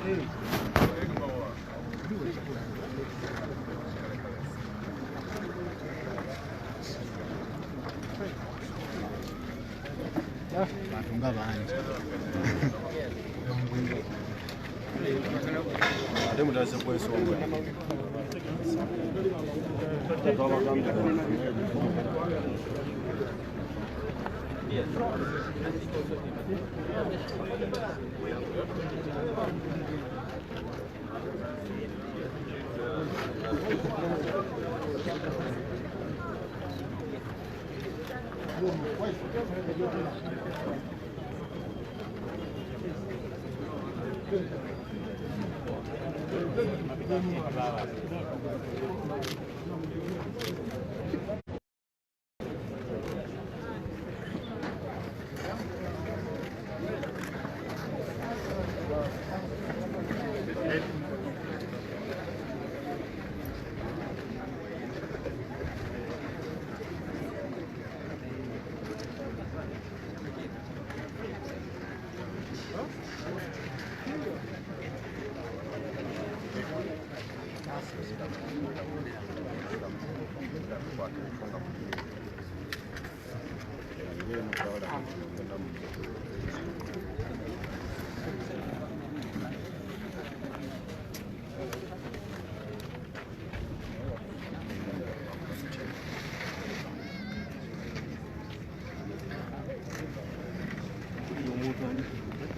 Good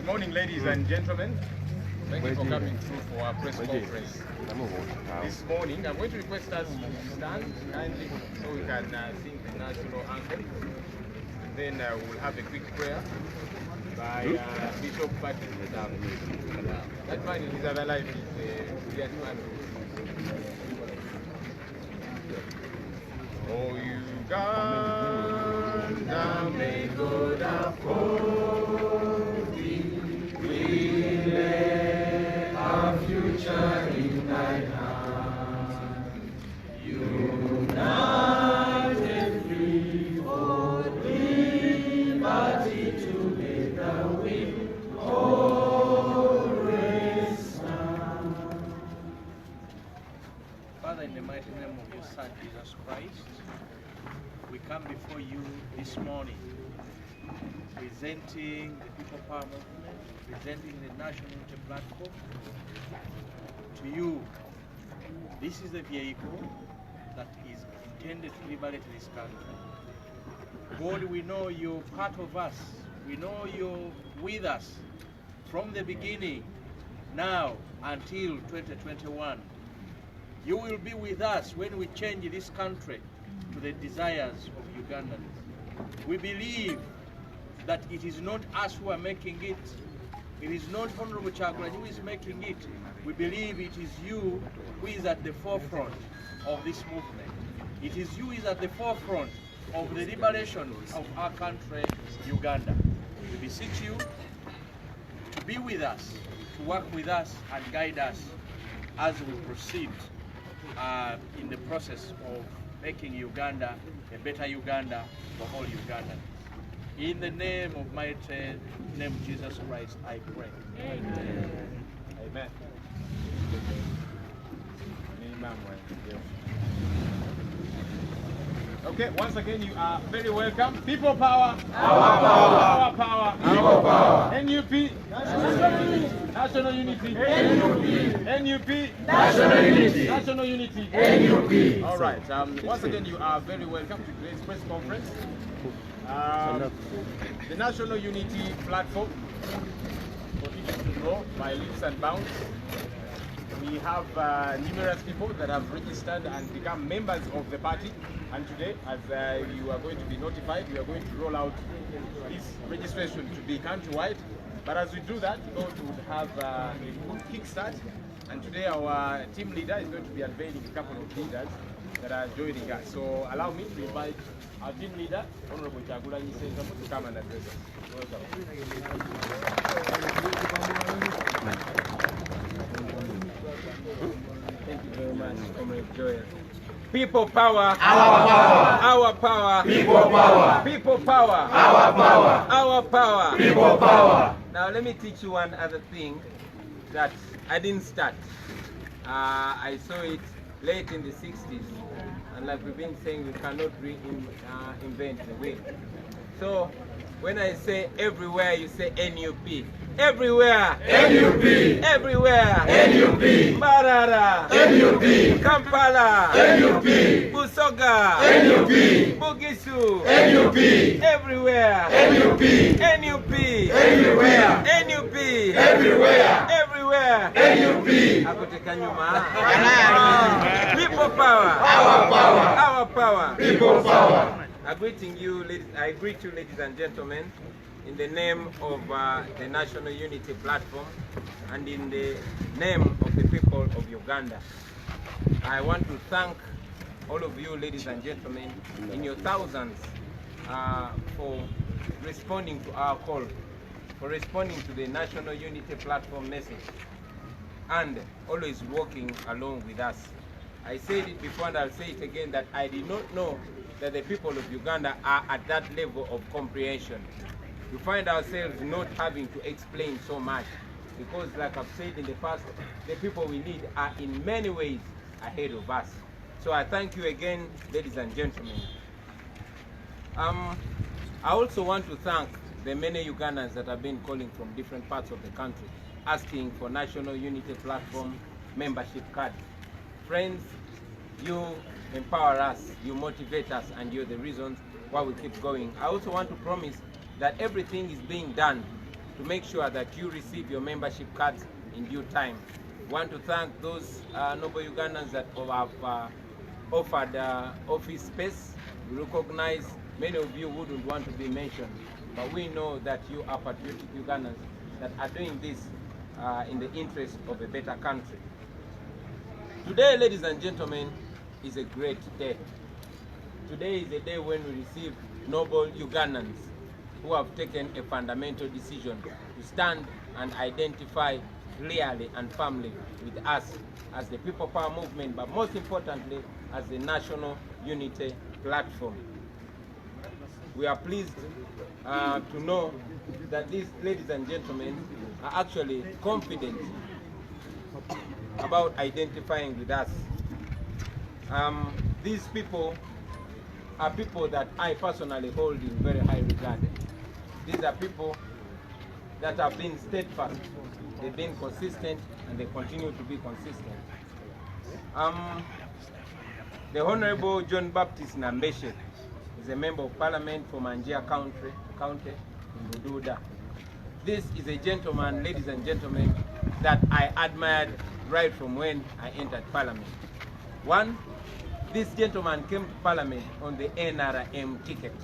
morning, ladies and gentlemen. Thank you for coming through for our press conference this morning. I'm going to request us to stand kindly so we can sing the national anthem. And then we'll have a quick prayer by Bishop Patrick. That man in his other life is the man. Oh, Uganda, may God uphold thee. We lay our future in thy hand. United, free for liberty, together we always stand. Father, in the mighty name of your Son, Jesus Christ, we come before you this morning, presenting the People Power Movement, presenting the National Unity Platform to you. This is the vehicle that is intended to liberate this country. God, we know you're part of us. We know you're with us from the beginning, now until 2021. You will be with us when we change this country to the desires of Ugandans. We believe that it is not us who are making it. It is not Honorable Kyagulanyi who is making it. We believe it is you who is at the forefront of this movement. It is you who is at the forefront of the liberation of our country, Uganda. We beseech you to be with us, to work with us and guide us as we proceed in the process of making Uganda a better Uganda for all Ugandans. In the name of my name Jesus Christ, I pray. Amen. Amen. Okay, once again, you are very welcome. People power. Our power. Our power. Our power. N.U.P. National Unity. N.U.P. N.U.P. National Unity. National Unity. N.U.P. All right. Once again, you are very welcome to today's press conference. The National Unity Platform continues to grow by leaps and bounds. We have numerous people that have registered and become members of the party. And today, as you are going to be notified, we are going to roll out this registration to be countrywide. But as we do that, we would have a good kickstart. And today, our team leader is going to be unveiling a couple of leaders that are joining us. So allow me to invite our team leader, Honorable Kyagulanyi, to come and address us. Welcome. Thank you very much, Comrade Joel. People power. Our power. Our power. People power. People power. Our power. Our power. People power. Now let me teach you one other thing. that I didn't start. I saw it late in the 60s, and like we've been saying, we cannot reinvent the wheel. So when I say everywhere, you say N.U.P. Everywhere! N.U.P. Everywhere! N.U.P. Mbarara! N.U.P. Kampala! N.U.P. Busoga! N.U.P. Bugisu! N.U.P. Everywhere! N.U.P. N.U.P. Everywhere. N.U.P. Everywhere. Everywhere! N.U.P. Akuteka nyuma. People power! Our power. Our power! People power. I greet you, ladies and gentlemen, in the name of the National Unity Platform and in the name of the people of Uganda. I want to thank all of you, ladies and gentlemen, in your thousands for responding to our call, for responding to the National Unity Platform message, and always working along with us. I said it before and I'll say it again that I did not know that the people of Uganda are at that level of comprehension. We find ourselves not having to explain so much because, like I've said in the past, the people we need are in many ways ahead of us. So I thank you again, ladies and gentlemen. I also want to thank the many Ugandans that have been calling from different parts of the country, asking for National Unity Platform membership card. Friends, you empower us, you motivate us, and you're the reasons why we keep going. I also want to promise that everything is being done to make sure that you receive your membership cards in due time. I want to thank those noble Ugandans that have offered office space. We recognize many of you wouldn't want to be mentioned, but we know that you are patriotic Ugandans that are doing this in the interest of a better country. Today, ladies and gentlemen, is a great day. Today is a day when we receive noble Ugandans who have taken a fundamental decision to stand and identify clearly and firmly with us as the People Power Movement, but most importantly, as the National Unity Platform. We are pleased to know that these ladies and gentlemen are actually confident about identifying with us. These people are people that I personally hold in very high regard. These are people that have been steadfast, they've been consistent, and they continue to be consistent. The Honorable John Baptist Nambeshe is a member of Parliament for Manya County in Bududa. This is a gentleman, ladies and gentlemen, that I admired right from when I entered Parliament. One, this gentleman came to Parliament on the NRM ticket.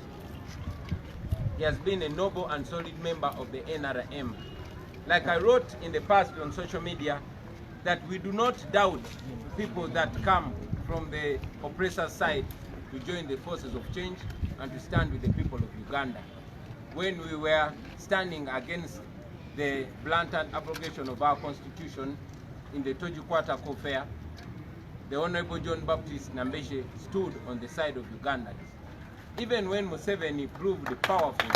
He has been a noble and solid member of the NRM. Like I wrote in the past on social media, that we do not doubt people that come from the oppressor side to join the forces of change and to stand with the people of Uganda. When we were standing against the blatant abrogation of our constitution in the Tojikwata Fair, the Honorable John Baptist Nambeshe stood on the side of Ugandans. Even when Museveni proved powerful,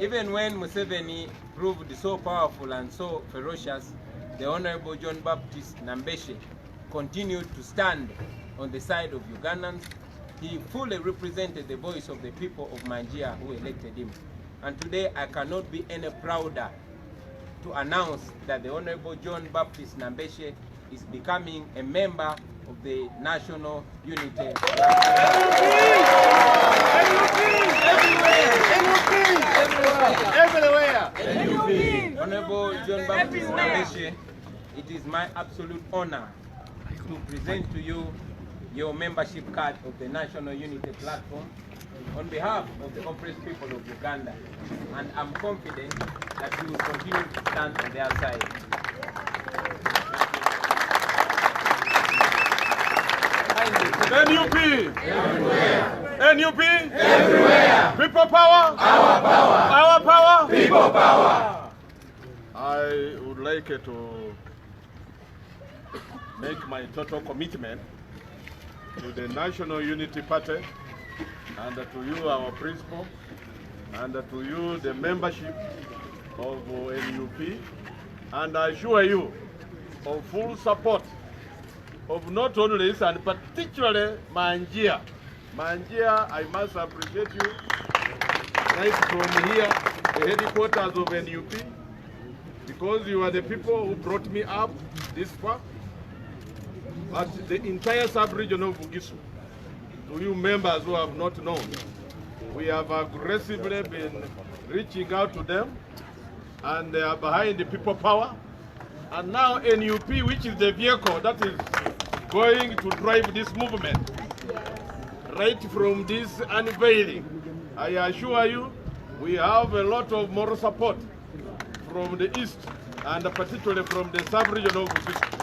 even when Museveni proved so powerful and so ferocious, the Honorable John Baptist Nambeshe continued to stand on the side of Ugandans. He fully represented the voice of the people of Manya who elected him. And today I cannot be any prouder to announce that the Honorable John Baptist Nambeshe is becoming a member of the National Unity. Everywhere. Honorable John Baptist Nambeshe, it is my absolute honor to present to you your membership card of the National Unity Platform on behalf of the oppressed people of Uganda, and I'm confident that you will continue to stand on their side. N.U.P. Everywhere. N.U.P. Everywhere. People power. Our power. Our power. People power. I would like to make my total commitment to the National Unity Party and to you, our principal, and to you, the membership of N.U.P, and I assure you of full support of not only this, and particularly Manya. Manya, I must appreciate you right from here, the headquarters of N.U.P, because you are the people who brought me up this far. But the entire sub-region of Bugisu, to you members who have not known, we have aggressively been reaching out to them, and they are behind the people power. And now N.U.P, which is the vehicle that is going to drive this movement, right from this unveiling, I assure you, we have a lot of moral support from the east, and particularly from the sub-region of Bugisu.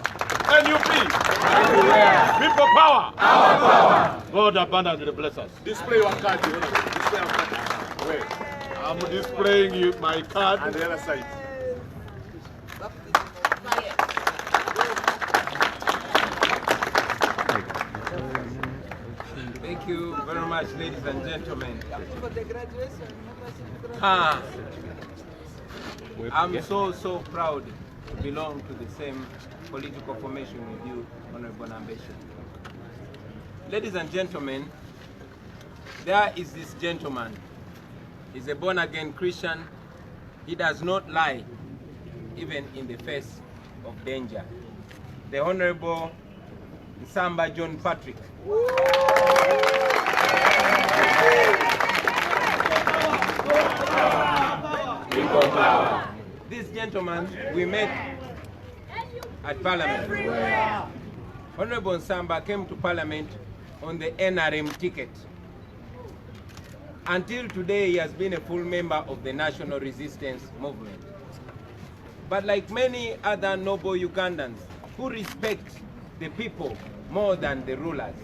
N.U.P, people power, our power. God abundantly bless us. Display your card. Display your card. Wait, I'm displaying you my card. And the other side. Thank you very much, ladies and gentlemen. I'm so proud to belong to the same political formation with you, Honorable Nambeshi. Ladies and gentlemen, there is this gentleman. He's a born-again Christian. He does not lie, even in the face of danger. The Honorable Nsamba John Patrick. People power. This gentleman, we met at Parliament. Honorable Nsamba came to Parliament on the NRM ticket. Until today, he has been a full member of the National Resistance Movement. But like many other noble Ugandans who respect the people more than the rulers,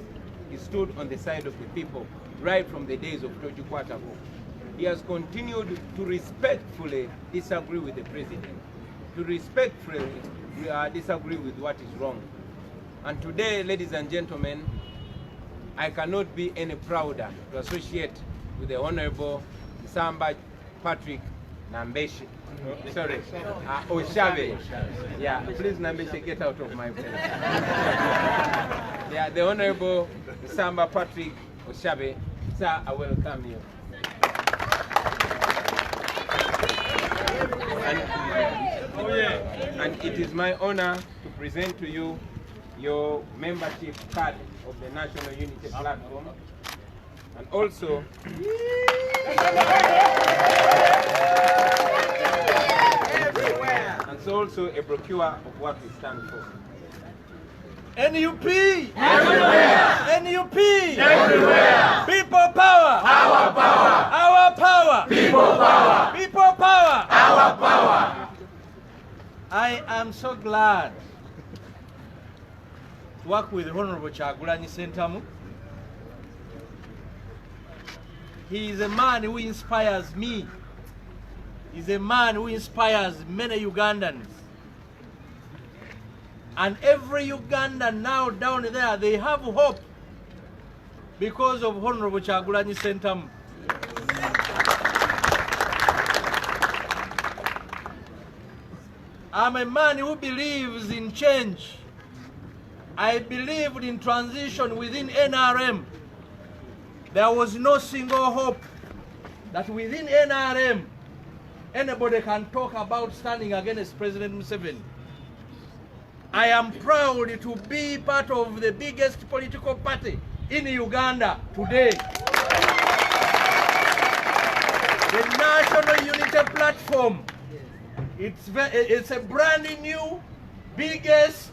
he stood on the side of the people right from the days of Tojikwatako. He has continued to respectfully disagree with the president, to respectfully disagree with what is wrong. And today, ladies and gentlemen, I cannot be any prouder to associate with the Honorable Nsamba Patrick Nambeshi. Sorry, Oshabe. Yeah, please Nambeshi, get out of my face. Yeah, the Honorable Nsamba Patrick Oshabe. Sir, I welcome you. And it is my honor to present to you your membership card of the National Unity Platform, and also a brochure of what we stand for. N.U.P! Everywhere! N.U.P! Everywhere! People power! Our power! Our power! People power! People power! Our power! I am so glad to work with Honorable Kyagulanyi Ssentamu. He is a man who inspires me. He's a man who inspires many Ugandans. And every Ugandan now down there, they have hope because of Honorable Kyagulanyi Ssentamu. I'm a man who believes in change. I believed in transition within NRM. There was no single hope that within NRM, anybody can talk about standing against President Museveni. I am proud to be part of the biggest political party in Uganda today. The National Unity Platform. It's a brand new, biggest,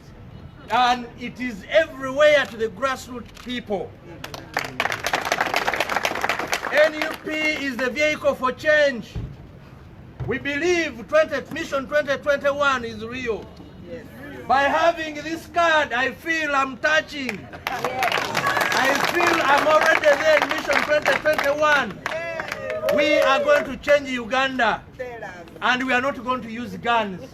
and it is everywhere to the grassroots people. N.U.P is the vehicle for change. We believe Mission 2021 is real. Yes. By having this card, I feel I'm touching. Yes. I feel I'm already there in Mission 2021. Yes. We are going to change Uganda. And we are not going to use guns.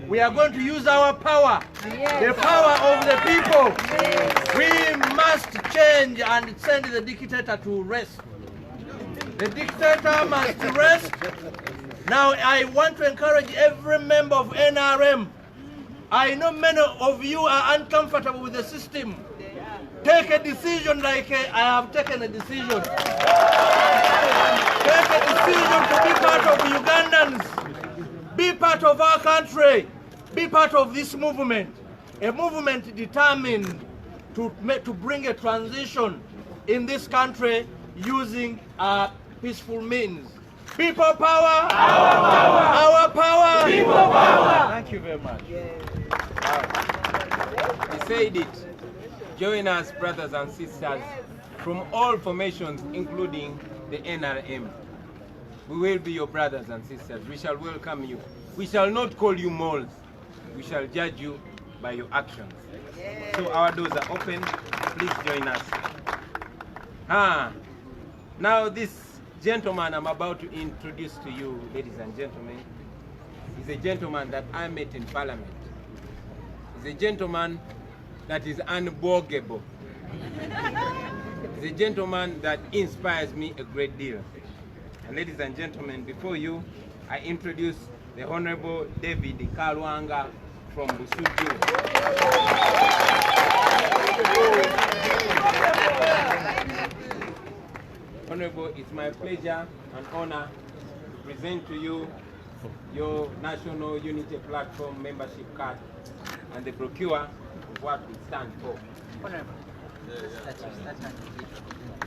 We are going to use our power. Yes. The power of the people. Yes. We must change. change and send the dictator to rest. The dictator must rest. Now I want to encourage every member of NRM. I know many of you are uncomfortable with the system. Take a decision like I have taken a decision. Take a decision to be part of Ugandans. Be part of our country. Be part of this movement. A movement determined to bring a transition in this country using peaceful means. People power! Our power! Our power! People power! Thank you very much. He said it. Join us, brothers and sisters, from all formations, including the NRM. We will be your brothers and sisters. We shall welcome you. We shall not call you moles. We shall judge you by your actions. So our doors are open. Please join us. Now this gentleman I'm about to introduce to you, ladies and gentlemen, is a gentleman that I met in Parliament. He's a gentleman that is unborgable. He's a gentleman that inspires me a great deal. And ladies and gentlemen, before you, I introduce the Honorable David Kalwanga from Busuju. Honorable, it's my pleasure and honor to present to you your National Unity Platform membership card and the brochure of what we stand for. Honorable.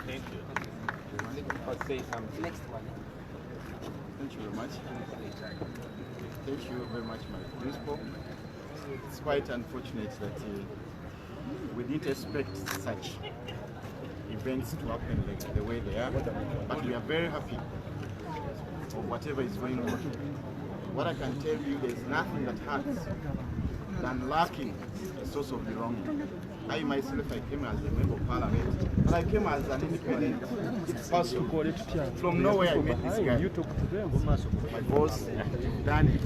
Thank you. Let's say something. Next one. Thank you very much. Thank you very much, my principal. It's quite unfortunate that we didn't expect such events to happen the way they are, but we are very happy of whatever is going on. What I can tell you, there's nothing that hurts than lacking a source of belonging. I myself, I came as a member of parliament, but I came as an independent person. From nowhere I met this guy. My boss, you've done it.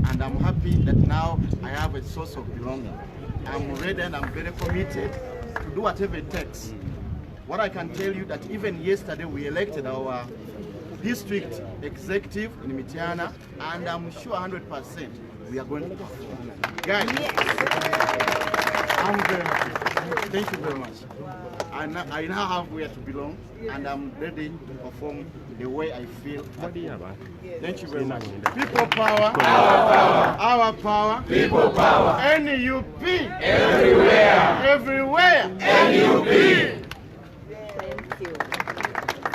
And I'm happy that now I have a source of belonging. I'm ready and I'm very committed to do whatever it takes. What I can tell you that even yesterday we elected our district executive in Mitiana, and I'm sure 100% we are going to perform. Guys, I'm very happy. Thank you very much. I now have where to belong, and I'm ready to perform the way I feel. Thank you very much. People power. Our power. Our power. People power. N.U.P. Everywhere. Everywhere. N.U.P. Thank you.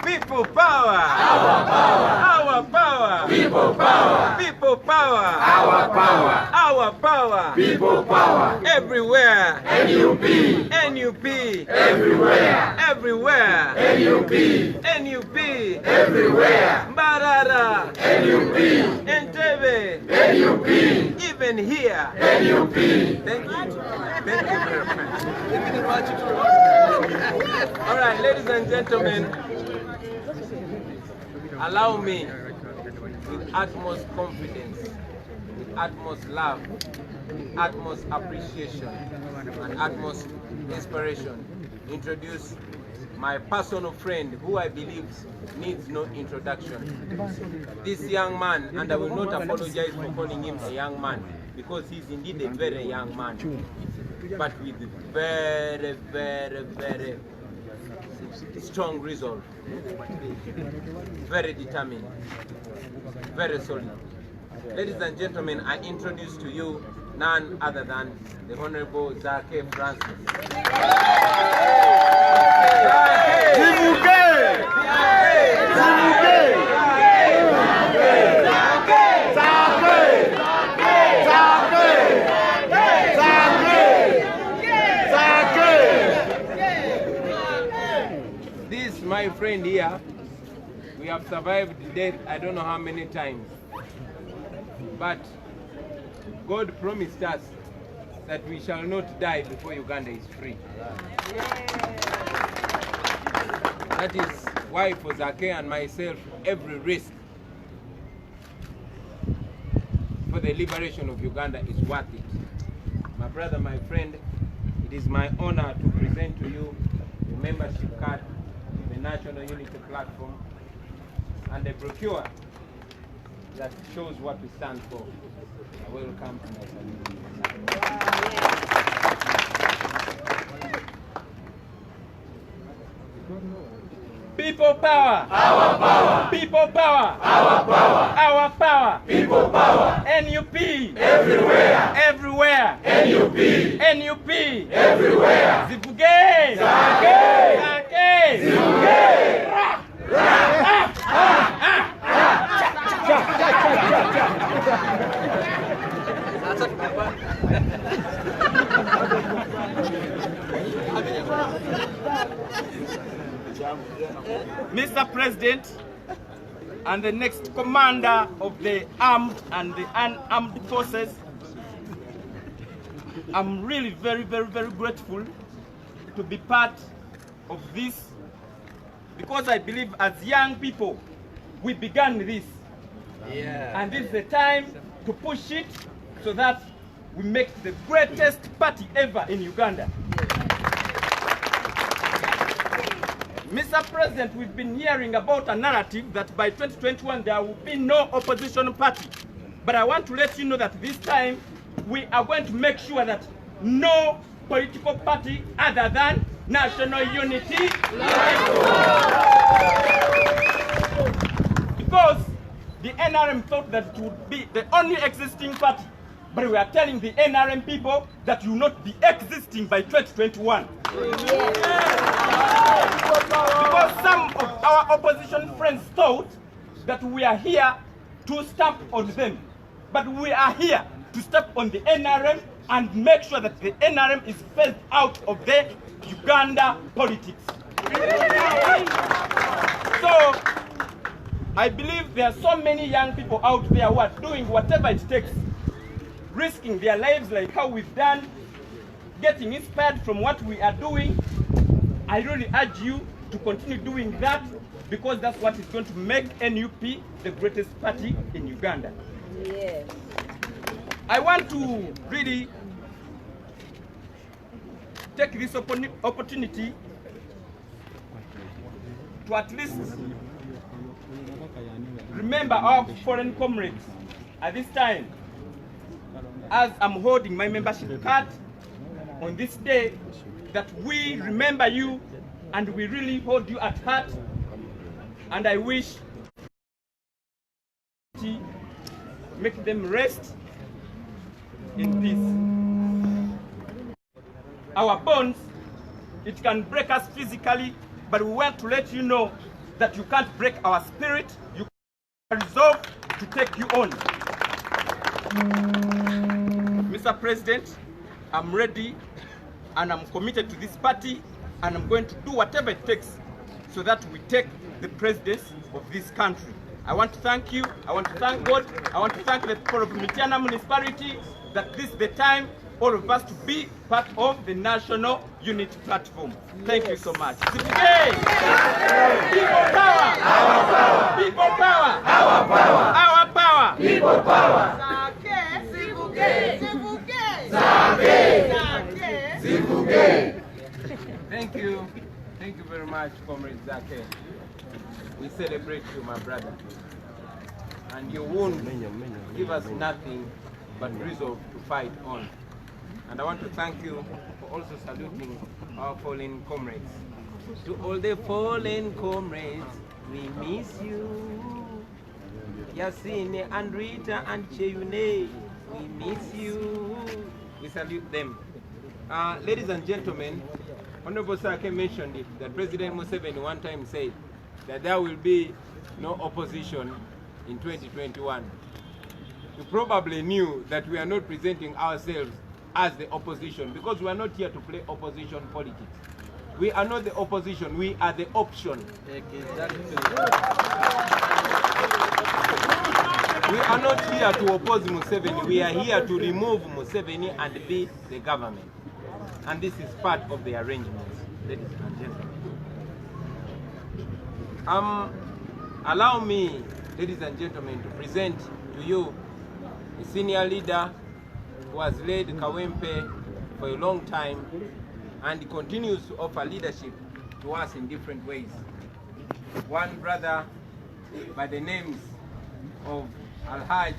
People power. Our power. Our power. People power. People power. Our power. Our power. People power. Everywhere. N.U.P. N.U.P. Everywhere. Everywhere. N.U.P. N.U.P. Everywhere. Mbarara. N.U.P. Entebbe. N.U.P. Even here. N.U.P. Thank you. Thank you very much. All right, ladies and gentlemen, allow me, with utmost confidence, with utmost love, with utmost appreciation, and utmost inspiration, introduce my personal friend who I believe needs no introduction. This young man, and I will not apologize for calling him a young man, because he's indeed a very young man, but with very, very, very strong resolve, very determined, very solid. Ladies and gentlemen, I introduce to you none other than the Honorable Zake Francis. My friend here, we have survived death I don't know how many times, but God promised us that we shall not die before Uganda is free. That is why for Zake and myself, every risk for the liberation of Uganda is worth it. My brother, my friend, it it is my honor to present to you the membership card of the National Unity Platform and the brochure that shows what we stand for. Welcome to my salute. People power. Our power. People power. Our power. Our power. People power. N.U.P. Everywhere. Everywhere. N.U.P. N.U.P. Everywhere. Zivuge. Zake. Zake. Zivuge. Mr. President, and the next commander of the armed and the unarmed forces, I'm really very grateful to be part of this, because I believe as young people, we began this. And this is the time to push it so that we make the greatest party ever in Uganda. Mr. President, we've been hearing about a narrative that by 2021 there will be no opposition party. But I want to let you know that this time we are going to make sure that no political party other than National Unity. Because the NRM thought that it would be the only existing party. But we are telling the NRM people that you will not be existing by 2021. Because some of our opposition friends thought that we are here to stamp on them. But we are here to step on the NRM and make sure that the NRM is phased out of the Uganda politics. So, I believe there are so many young people out there who are doing whatever it takes, risking their lives like how we've done, getting inspired from what we are doing. I really urge you to continue doing that, because that's what is going to make N.U.P the greatest party in Uganda. Yes. I want to really take this opportunity to at least remember our foreign comrades at this time, as I'm holding my membership card on this day, that we remember you and we really hold you at heart, and I wish to make them rest in peace. Our bonds, it can break us physically, but we want to let you know that you can't break our spirit. You are resolved to take you on. Mr. President, I'm ready and I'm committed to this party, and I'm going to do whatever it takes so that we take the presidency of this country. I want to thank you, I want to thank God, I want to thank the people of Mityana municipality that this is the time all of us to be part of the National Unity Platform. Thank you so much. People power! Our power! People power! Our power! Our power! People power! Thank you. Thank you very much, Comrade Zake. We celebrate you, my brother. And you won't give us nothing but resolve to fight on. And I want to thank you for also saluting our fallen comrades. To all the fallen comrades, we miss you. Yasine and Rita and Cheyune, we miss you. We salute them. Ladies and gentlemen, Honorable Sake mentioned it, that President Museveni one time said that there will be no opposition in 2021. You probably knew that we are not presenting ourselves as the opposition, because we are not here to play opposition politics. We are not the opposition, we are the option. We are not here to oppose Museveni, we are here to remove Museveni and be the government. And this is part of the arrangements, ladies and gentlemen. Allow me, ladies and gentlemen, to present to you a senior leader who has led Kawempe for a long time, and continues to offer leadership to us in different ways. One brother by the names of Alhaj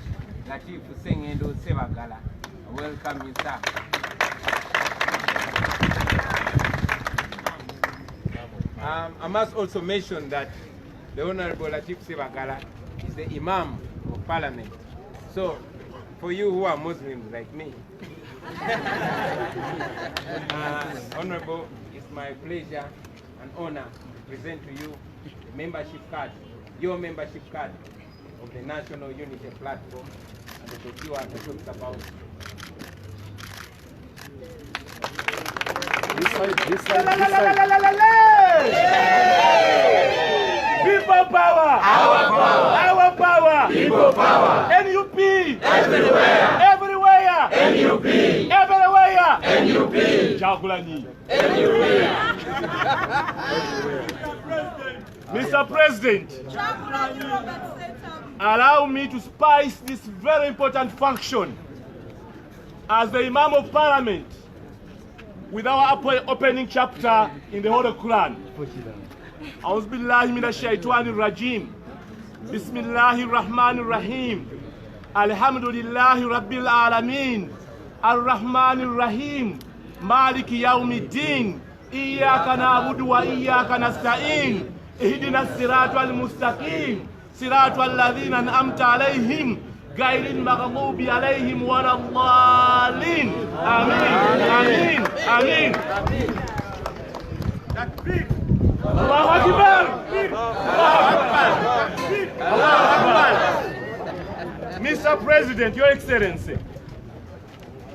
Latif Sengendo Sebagala. Welcome you, sir. I must also mention that the Honorable Latif Sebagala is the Imam of Parliament. So, for you who are Muslims like me, Honorable, it's my pleasure and honor to present to you the membership card, your membership card of the National Unity Platform, and the Tokyo I talked about. This side. People power! Our power! Our power! People power! N.U.P! Everywhere! Everywhere! N.U.P! Everywhere! N.U.P! Chakulani. N.U.P! Mr. President, allow me to spice this very important function as the Imam of Parliament with our opening chapter in the Holy Quran. A'udhu billahi minash shaitanir rajim. Bismillahir rahmanir rahim. Alhamdulillahi rabbil alamin. Ar-Rahmanir Rahim. Maliki yawmiddin. Iyyaka na'budu wa iyyaka nasta'in. Ihdinas siratal mustaqim. Siratal ladzina an'amta alaihim. Ghayril maghdubi alaihim waladdallin. Amin. Amin. Amin. Allahu Akbar. Allahu Akbar. Mr. President, Your Excellency,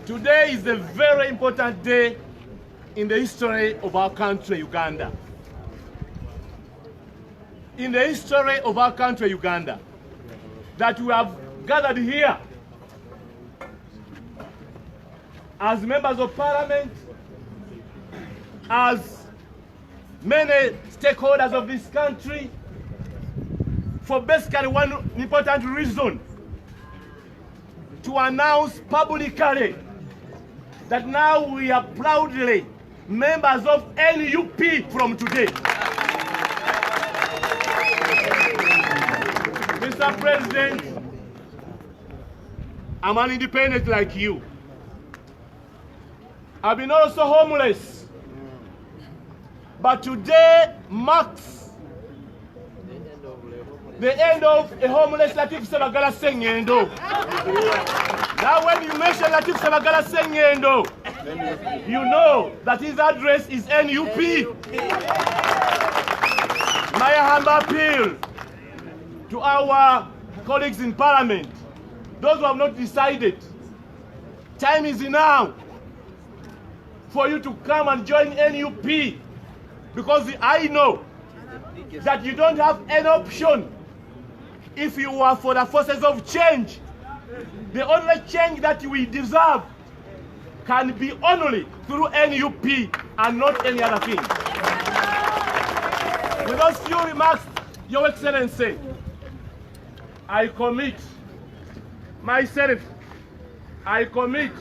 today is a very important day in the history of our country, Uganda. In the history of our country, Uganda, that we have gathered here as members of Parliament, as many stakeholders of this country, for basically one important reason: to announce publicly that now we are proudly members of N.U.P. from today. Mr. President, I'm an independent like you. I've been also homeless. But today marks the end of a homeless Latif Sebagala Sengendo. Now when you mention Latif Sebagala Sengendo, you know that his address is N.U.P. My humble appeal to our colleagues in Parliament, those who have not decided, time is now for you to come and join N.U.P. because I know that you don't have any option if you are for the forces of change. The only change that we deserve can be only through N.U.P. and not any other thing. With those few remarks, Your Excellency, I commit myself, I commit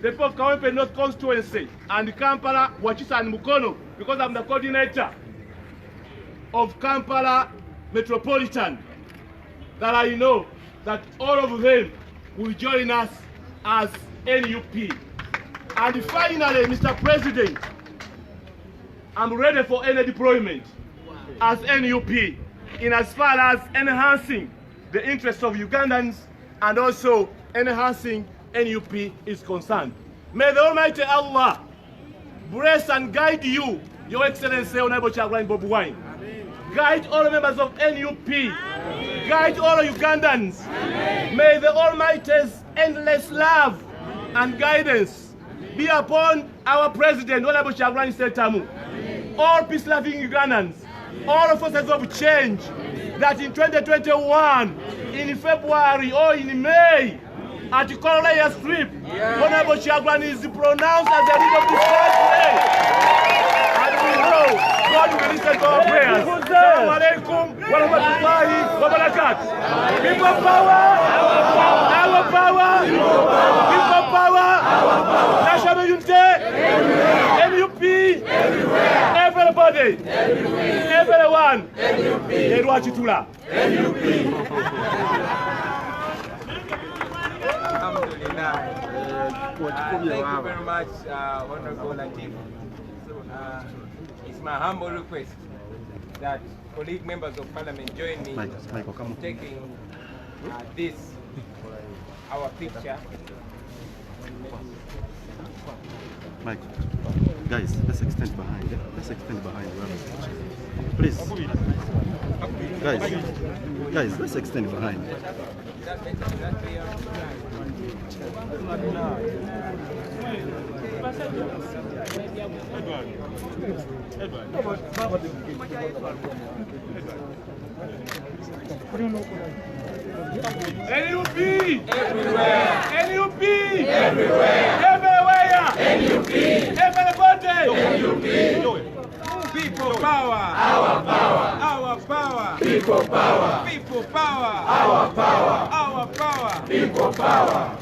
the people of Kawempe North Constituency and Kampala, Wachisa and Mukono, because I'm the coordinator of Kampala Metropolitan, that I know that all of them will join us as N.U.P. And finally, Mr. President, I'm ready for any deployment as N.U.P. in as far as enhancing the interests of Ugandans and also enhancing N.U.P. is concerned. May the Almighty Allah bless and guide you, Your Excellency, Honorable Chairman Bobi Wine. Guide all members of N.U.P. Guide all Ugandans. May the Almighty's endless love and guidance be upon our President, Honorable Chairman Setamu. All peace-loving Ugandans, all forces of change, that in 2021, in February or in May, at Kololaya Strip, Honorable Chagwan is pronounced as the leader of this country. And we know God will listen to our prayers. Assalamu alaikum wa rahmatullahi wa barakatuh. People power, our power, people power, national unity, N.U.P. Everybody. Everyone. Leero akitula. Thank you very much, Honorable Latif. It's my humble request that colleague members of Parliament join me in taking this, our picture. Mike, guys, let's extend behind. Let's extend behind. Please. Guys, let's extend behind. N.U.P. Everywhere. N.U.P. Everywhere. Everywhere. N.U.P. Everybody. N.U.P. People power. Our power. Our power. People power. People power. Our power. Our power. People power.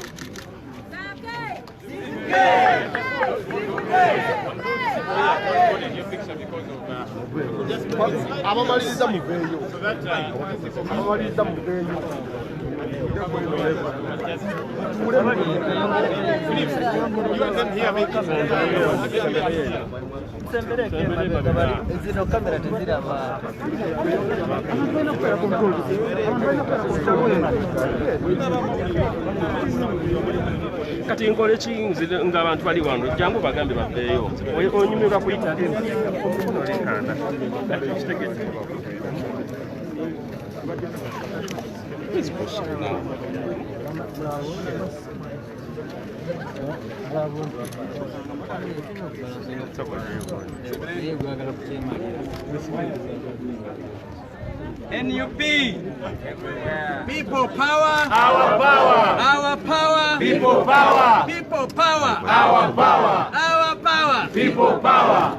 Abamaliriza muveeyo. Abamaliriza muveeyo. Zino kamera teziraba. Kati nkole ki ng'abantu bali wano jangu bagambe baveeyo onyumirwa kuyita N.U.P. People power. Our power. Our power. People power. People power. Our power. Our power. People power.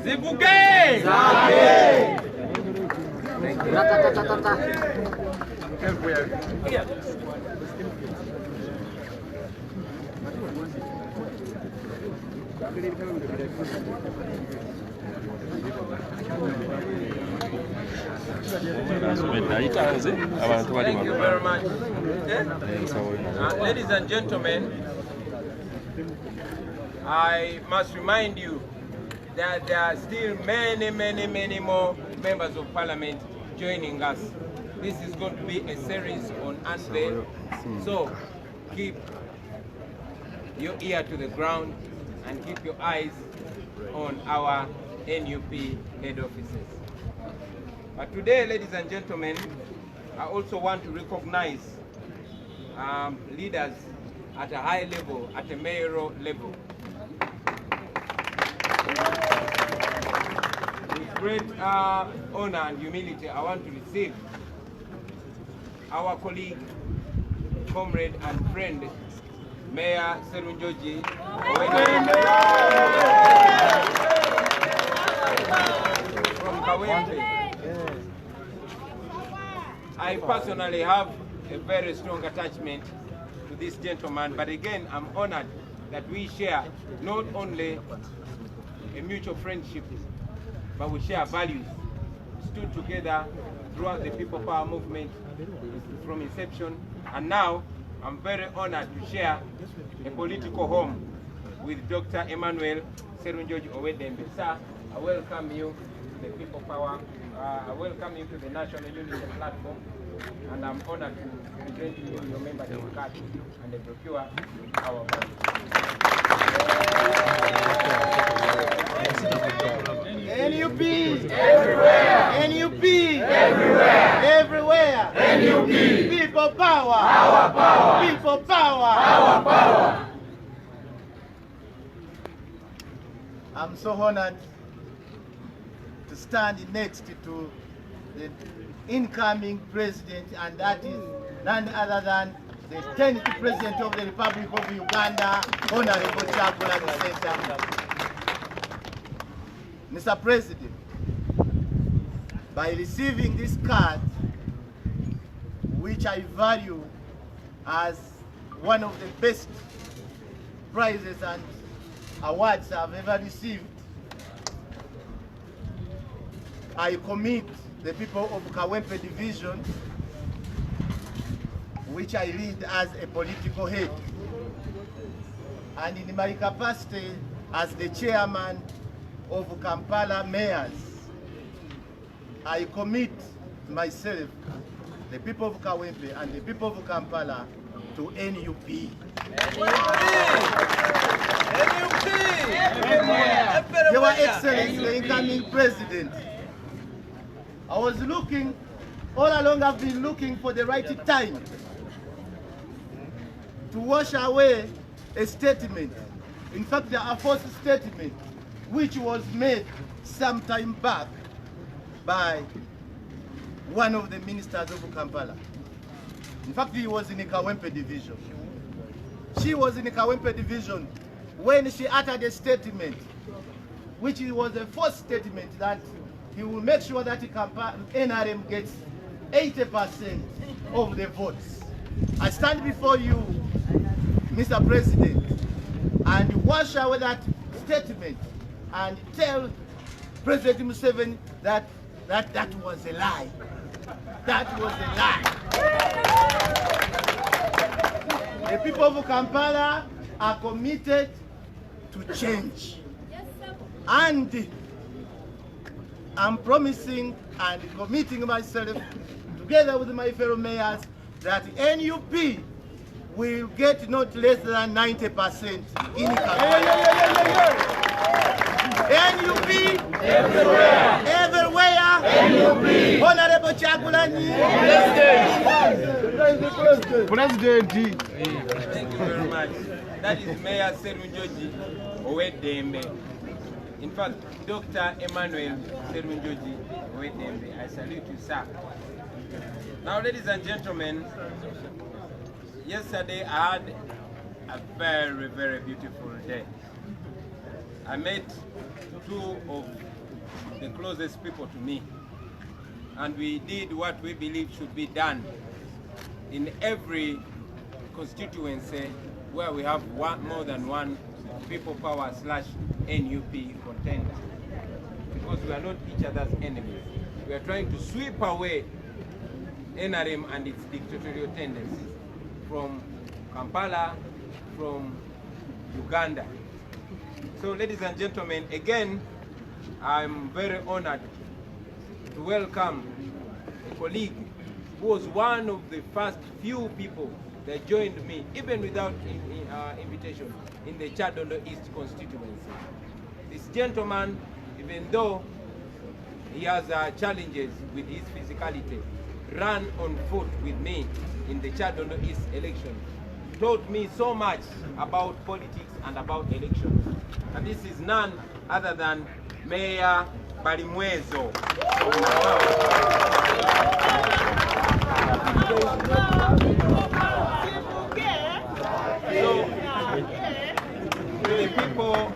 Zibuge. Thank you very much. Ladies and gentlemen, I must remind you that there are still many more members of Parliament joining us. This is going to be a series on unveil. So keep your ear to the ground and keep your eyes on our N.U.P. head offices. But today, ladies and gentlemen, I also want to recognize leaders at a high level, at a mayoral level. With great honor and humility, I want to receive our colleague, comrade and friend, Mayor Serunjoji from Kawempe. I personally have a very strong attachment to this gentleman, but again, I'm honored that we share not only a mutual friendship, but we share values. Stood together throughout the People Power movement from inception, and now I'm very honored to share a political home with Dr. Emmanuel Serunjoji Owedembe. Sir, I welcome you to the People Power. I welcome you to the National Unity Platform, and I'm honored to present to you your membership card and the procure our N.U.P. Everywhere. N.U.P. Everywhere. Everywhere. N.U.P. People power. Our power. People power. Our power. I'm so honored to stand next to the incoming president, and that is none other than the 10th president of the Republic of Uganda, Honorable Kyagulanyi Ssentamu. Mr. President, by receiving this card, which I value as one of the best prizes and awards I've ever received, I commit the people of Kawempe Division, which I lead as a political head. And in my capacity as the chairman of Kampala mayors, I commit myself, the people of Kawempe and the people of Kampala, to N.U.P. Your Excellency, the incoming president, I was looking, all along I've been looking for the right time to wash away a statement. In fact, a false statement, which was made some time back by one of the ministers of Kampala. In fact, he was in the Kawempe division. She was in the Kawempe division when she uttered a statement, which was a false statement that he will make sure that NRM gets 80% of the votes. I stand before you, Mr. President, and wash away that statement and tell President Museveni that was a lie. That was a lie. The people of Kampala are committed to change. And I'm promising and committing myself, together with my fellow mayors, that N.U.P. will get not less than 90% in Kampala. N.U.P. everywhere. Everywhere. N.U.P. Honorable Chakulani. President. Thank you very much. That is Mayor Serunjoji Owedembe. In fact, Dr. Emmanuel Serunjoji Owedembe, I salute you, sir. Now, ladies and gentlemen, yesterday I had a very, very beautiful day. I met two of the closest people to me, and we did what we believe should be done in every constituency where we have more than one people power / N.U.P. contender, because we are not each other's enemies. We are trying to sweep away NRM and its dictatorial tendencies from Kampala, from Uganda. So, ladies and gentlemen, again, I'm very honored to welcome a colleague who was one of the first few people that joined me, even without invitation, in the Chadondo East constituency. This gentleman, even though he has challenges with his physicality, ran on foot with me in the Chadondo East election, taught me so much about politics and about elections. And this is none other than Mayor Balimwezo. So, to the people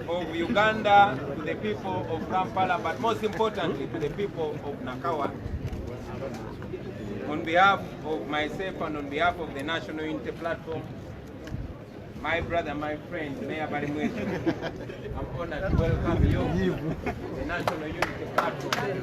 of Uganda, to the people of Kampala, but most importantly to the people of Nakawa, on behalf of myself and on behalf of the National Unity Platform, my brother, my friend, Mayor Balimwezo, I'm honored to welcome you to the National Unity Platform.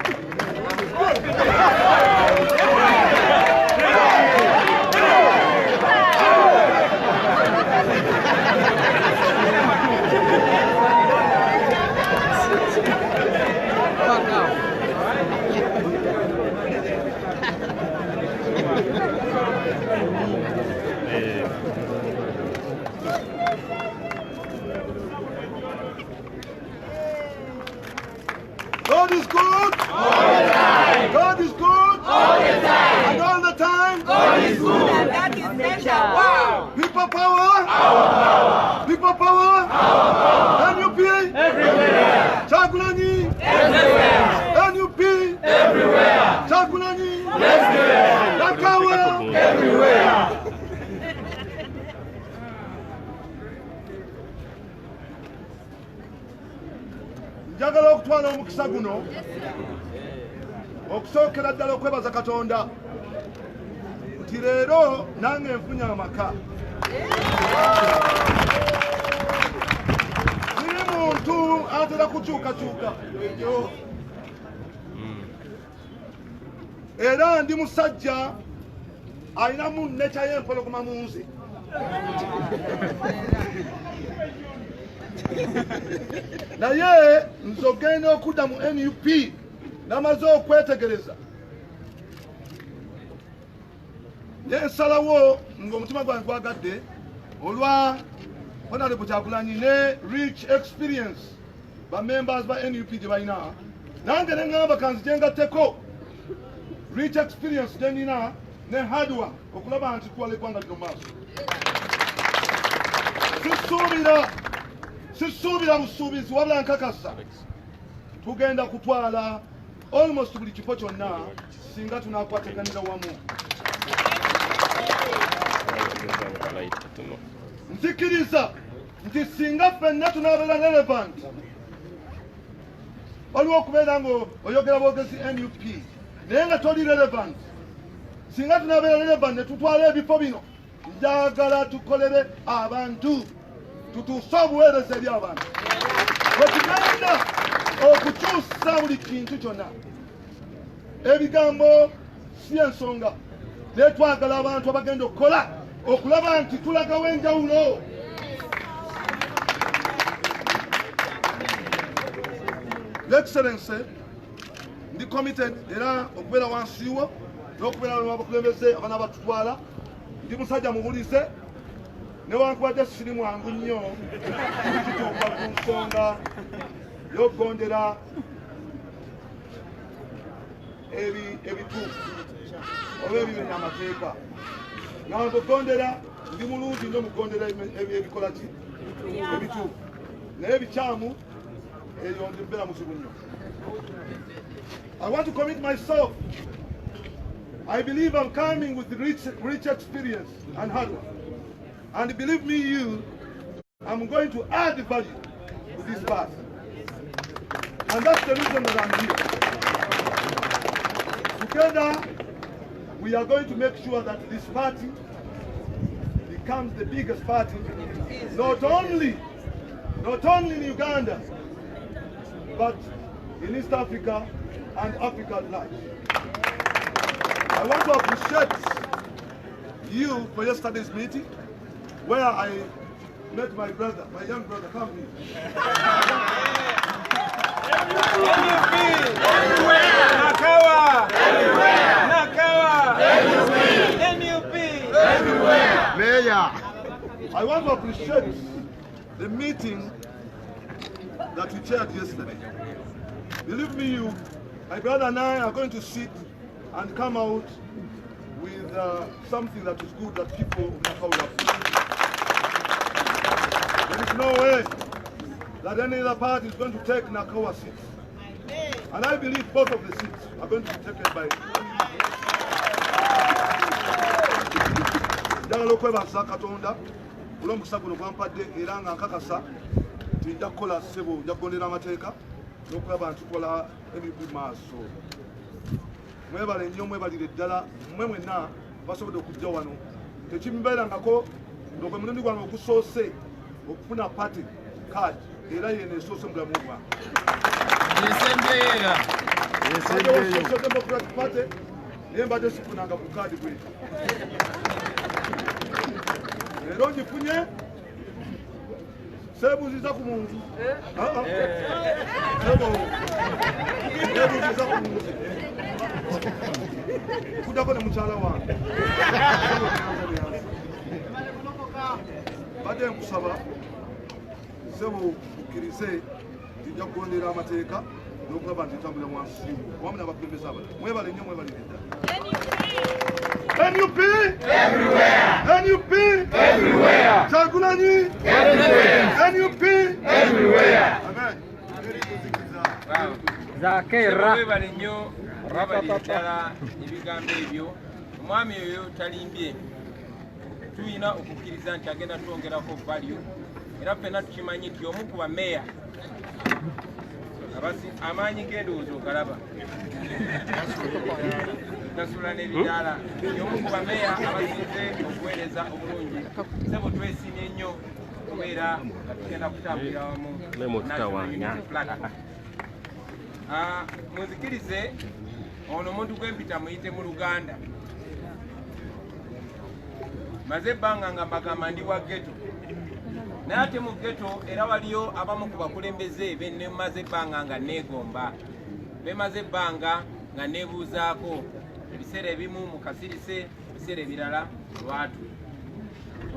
God is good all the time. God is good all the time. And all the time, God is good. And that is nature. Wow. People power. Our power. People power. Our power. N.U.P. everywhere. Chakulani everywhere. N.U.P. everywhere. Chakulani everywhere. Nakawa everywhere. Njagala okutwala omukisa guno okusookera ddala okwebaza Katonda nti leero nange nfunye amaka. natera kukyukakyuka era ndi musajja alinamu necha y'empologoma mu nze naye nze ogenda okudda mu N.U.P namaze okwetegereza nensalawo ng'omutima gwange gwagadde olwa Honorable Kyagulanyi ne rich experience ba members ba N.U.P gye balina nange ne ngamba kanzije ngatteko rich experience gye nina ne hardware okulaba nti twala eggwanga lino maaso sisuubira busuubizi wabula nkakasa tugenda kutwala almost buli kifo kyonna singa tunakwateganira wamu nzikiriza nti singa ffenna tunabeera relevant waliwo okubeera nga oyogera bwogezi N.U.P naye nga toli relevant singa tunabeera relevant ne tutwala ebifo bino njagala tukolere abantu tutuuse obuweereza eri abantu bwe tugenda okukyusa buli kintu kyonna ebigambo si ensonga naye twagala abantu abagenda okukola okulaba nti tulagawo enjawulo Excellency ndi committed era okubeera wansiiwo n'okubeera abakulembeze abaana batutwala ndi musajja mubulize newankubadde siri mwangu nnyo kituuka ku nsonga y'okugondera ebituufu oba ebimenya amateeka nga nkugondera ndi mulungi nnyo mugondera ebikola ki ebituufu naye ebikyamu eyo ndi mbeera muzibu nnyo. I want to commit myself. I believe I'm coming with rich experience and hard work. And believe me, I'm going to add value to this party. And that's the reason that I'm here. Together, we are going to make sure that this party becomes the biggest party, not only in Uganda, but in East Africa and Africa at large. I want to appreciate you for yesterday's meeting, where I met my brother, my young brother. Come here. I want to appreciate the meeting that you chaired yesterday. Believe me, my brother and I are going to sit and come out with something that is good that people will have. There is no way that any other party is going to take Nakawa seats. And I believe both of the seats are going to be taken by njagala okwebaza Katonda olw'omukisa guno gwampadde era nga nkakasa nti nja kukola ssebo nja kugondera amateeka n'okulaba nti tukola N.U.P maaso. Mwebale nnyo, mwebalire ddala mmwe mwenna basobodde okujja wano. Tekimbeerangako ng'ogwe mulundi gwange ogusoose okufuna party card era yeno esoose mu bulamu bwange. Social Democratic Party naye mbadde sifunanga ku kaadi bwetyo. Leero ngifunye seebuuziza ku muntu. Seebuuziza ku muntu. Kuddako ne mukyala wange. Badde nkusaba sebo ukkirize nja kugondera amateeka n'okulaba nti ntambula wansi wamu n'abakulembeze abalala. Mwebale nnyo, mwebalire ddala. N.U.P everywhere. N.U.P everywhere. Kyagulanyi everywhere. N.U.P everywhere. Amen. Zakera. Mwebale nnyo, mwebalire ddala ebigambo ebyo. Omwami oyo talimbye. Tuyina okukkiriza nti agenda twongerako value. Era ffenna tukimanyi nti omu ku bameeya amaanyi g'endowooza ogalaba tasula n'ebidaala omu ku bameeya abasinze okuweereza obulungi. Sebo twesimye nnyo kubeera nga tugenda kutambulira wamu muzikirize ono omuntu gwempita muyite mu Luganda maze ebbanga nga mbagamba ndi wa ghetto naye ate mu ghetto era waliyo abamu ku bakulembeze benne maze ebbanga nga neegomba bemaze ebbanga nga neebuuzaako ebiseera ebimu mu kasirise ebiseera ebirala lwatu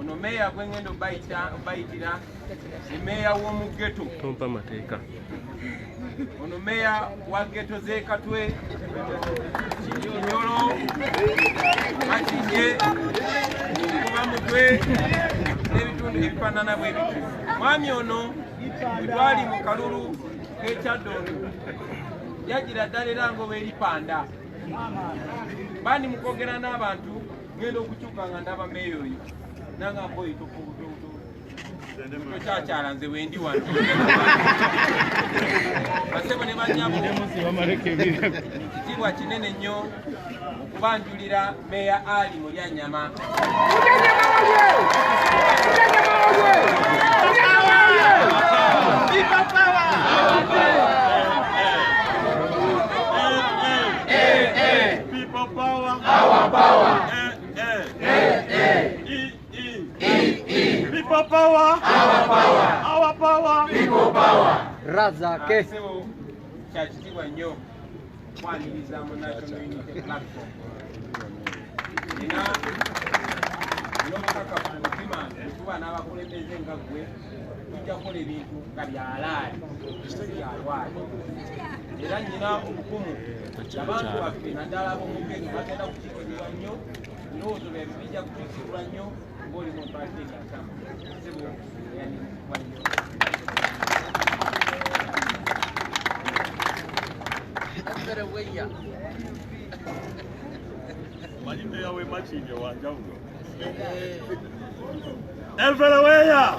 ono meeya gwengendo bayitira si meeya w'omu ghetto ono meeya wa ghetto z'Ekatwe Kinyolo Makinye Kubamutwe n'ebitundu ebifaanana bwe bityo mwami ono bwe twali mu kalulu k'Ekyaddondo yagira ddala era ng'oba eripanda bandi mukwogera n'abantu ngenda okukyuka nga ndaba meeya oyo nanga mboyi tokyakyala nze wendi wano basebo ne banyabo ekitiibwa kinene nnyo okubanjulira meeya Ali Mulyanyama People power, our power. People power, our power, people power. Razake. Kyakitiibwa nnyo kwaniriza mu National Unity Platform. Nina n'obukakafu mu mutima okuba n'abakulembeze nga ggwe tujja kukola ebintu nga byalaali byalwali. Era nnyina obukumu abantu baffe naddala ab'omugendo bagenda kukiikirira nnyo ebirowoozo byabwe bijja kukiikirwa nnyo ng'oli mu mpaati ekyatamu sebo eyanirizibbwa nnyo. Majimbe yawe machinje wanjawulo. Everywhere.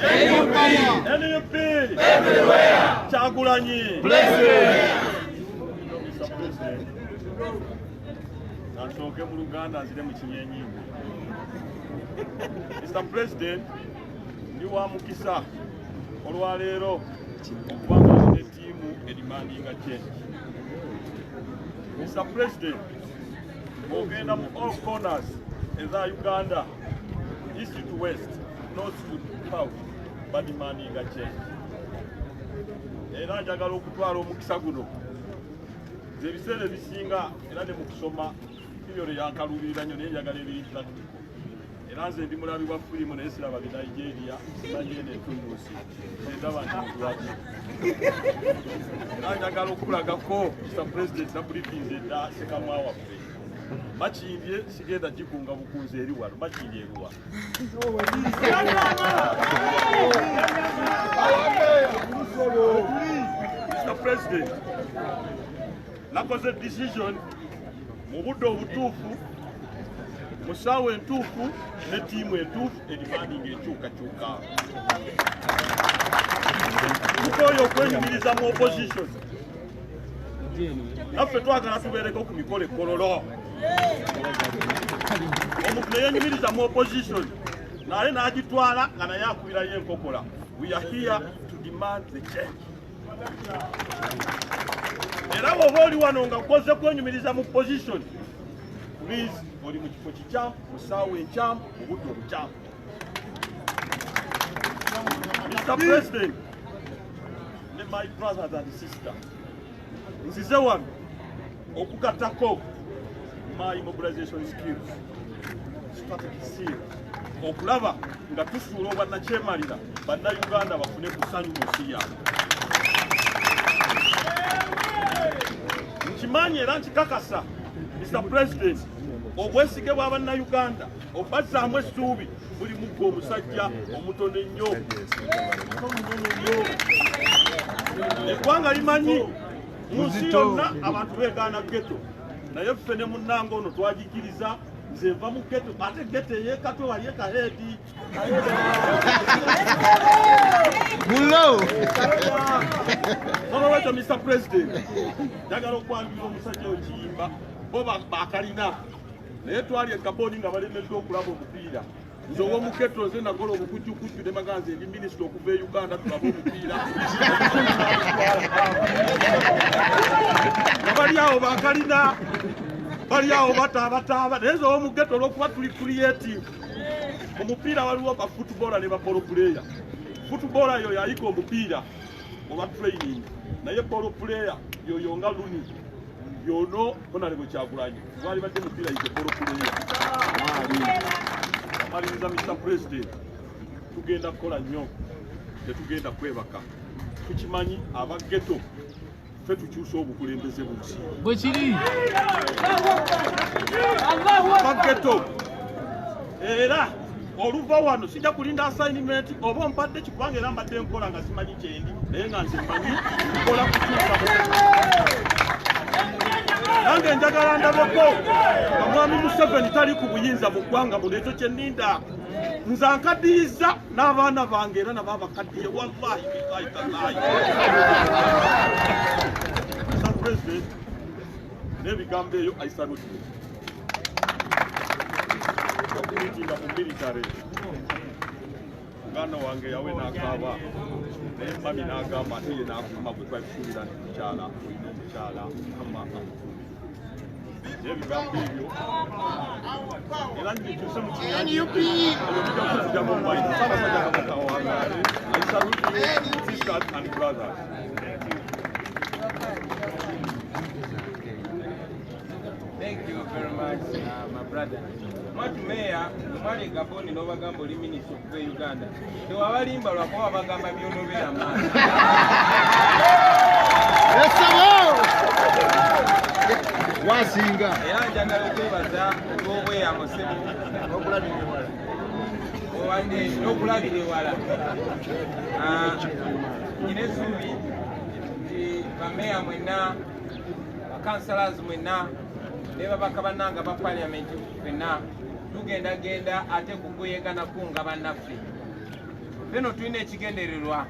N.U.P. Everywhere. Chagulanyi. Mr. President. Nasooke mu Luganda nzire mu kinyenyingi. Mr. President, ndi wa mukisa olwaleero okubanga ne ttiimu erimandinga change. Mr. President, ogenda mu all corners eza Uganda, east to west, north to south, badimandinga change. Era njagala okutwala omukisa guno ebiseera ebisinga era ne mu kusoma piriyodo yankaluubirira nnyo naye njagala ebiri practical. Era nze ndi mulabi wa firimu naye siraba bi Nigeria sibanye n'entunuusi endaba nti mutulaki. Era njagala okulagako Mr. President na briefings edda sekamwa waffe. Makimbye sigenda gikunga bukunzi eri wano makimbye eruwa. Mr. President, nakoze decision mu budde obutuufu mu ssaawa entuufu ne ttiimu entuufu erimandinga enkyukakyuka. Tukooye okwenyumiriza mu opposition. Naffe twagala tubeereko ku mikolo ekkololo. Omuntu ne yenyumiriza mu opposition naye n'agitwala nga naye akubirayo enkokola. We are here to demand the change. Era bw'oba oli wano nga ukoze kwenyumiriza mu position, please oli mu kifo kikyamu, mu ssaawa enkyamu, mu budde obukyamu. Mr. President, ne my brothers and sisters, nzize wano okugattako my mobilization skills, strategy skills, okulaba nga tusuula obwannakyemalira bannayuganda bafune ku ssanyu mu nsi yaabwe. Nkimanyi era nkikakasa Mr. President, obwesige bw'abannayuganda obazzaamu essuubi buli muggo omusajja omutono ennyo. Eggwanga limanyi mu nsi yonna abantu beegaana ghetto, naye ffe ne munnange ono twagikiriza nze nva mu ghetto ate ghetto ey'Ekatwe wali ekaheedi. Olwekyo Mr. President, njagala okwanjula omusajja oyo Kiyimba bo bakalina naye twali e Gaboni nga balemeddwa okulaba omupiira nze ow'omuketo nze nakola obukujjukujju ne maganze ndi minisita okuva e Uganda tulaba omupiira nga bali awo bakalina bali awo bataabataaba naye nze ow'omugeto olw'okuba tuli creative omupiira waliwo bafutuboola ne bapolopuleya futuboola yo yayika omupiira oba training naye polopuleya yoyo nga luni yono Honorable Kyagulanyi gwali badde mupiira yike polopuleya amaliriza Mr. President tugenda kukola nnyo tetugenda kwebaka tukimanyi abageto ffe tukyusa obukulembeze bunsi bwe kiri abageto era oluva wano sijja kulinda assignment oba mpadde kikubanga era mbadde nkola nga simanyi kyendi naye nga nze mmanyi nkola kukyusa nange njagala ndabeko nga mwami Museveni tali ku buyinza mu ggwanga muno ekyo kye nninda nze ankaddiyiza n'abaana bange era nabo abakaddiye wallahi billahi tallahi Mr. President n'ebigambo eyo aisanutire okuyingira mu military muganda wange yawe n'akaaba naye mami n'agamba ate ye n'akuma bwe twabisuubira nti mukyala olina omukyala ama ebigambo ebyo era ntikyuse mu N.U.P ebijja mu mwaini Ssaabasajja Kabaka wange I salute you sisters and brothers. Thank you very much, my brother. Mwatu Mayor, mwali Gaboni n'obagamba oli minisita okuva e Uganda. Tewabalimba lwakuba bagamba by'onobeera maani. Wasinga. Era njagala okwebaza olw'obweyamo ssebo n'okulabira ewala. Nina essuubi nti bameya mwenna, bakansalas mwenna, ne babaka bannanga ba paliamenti ffenna tugendagenda ate kukuyegana kunga bannaffe. Feno tulina ekigendererwa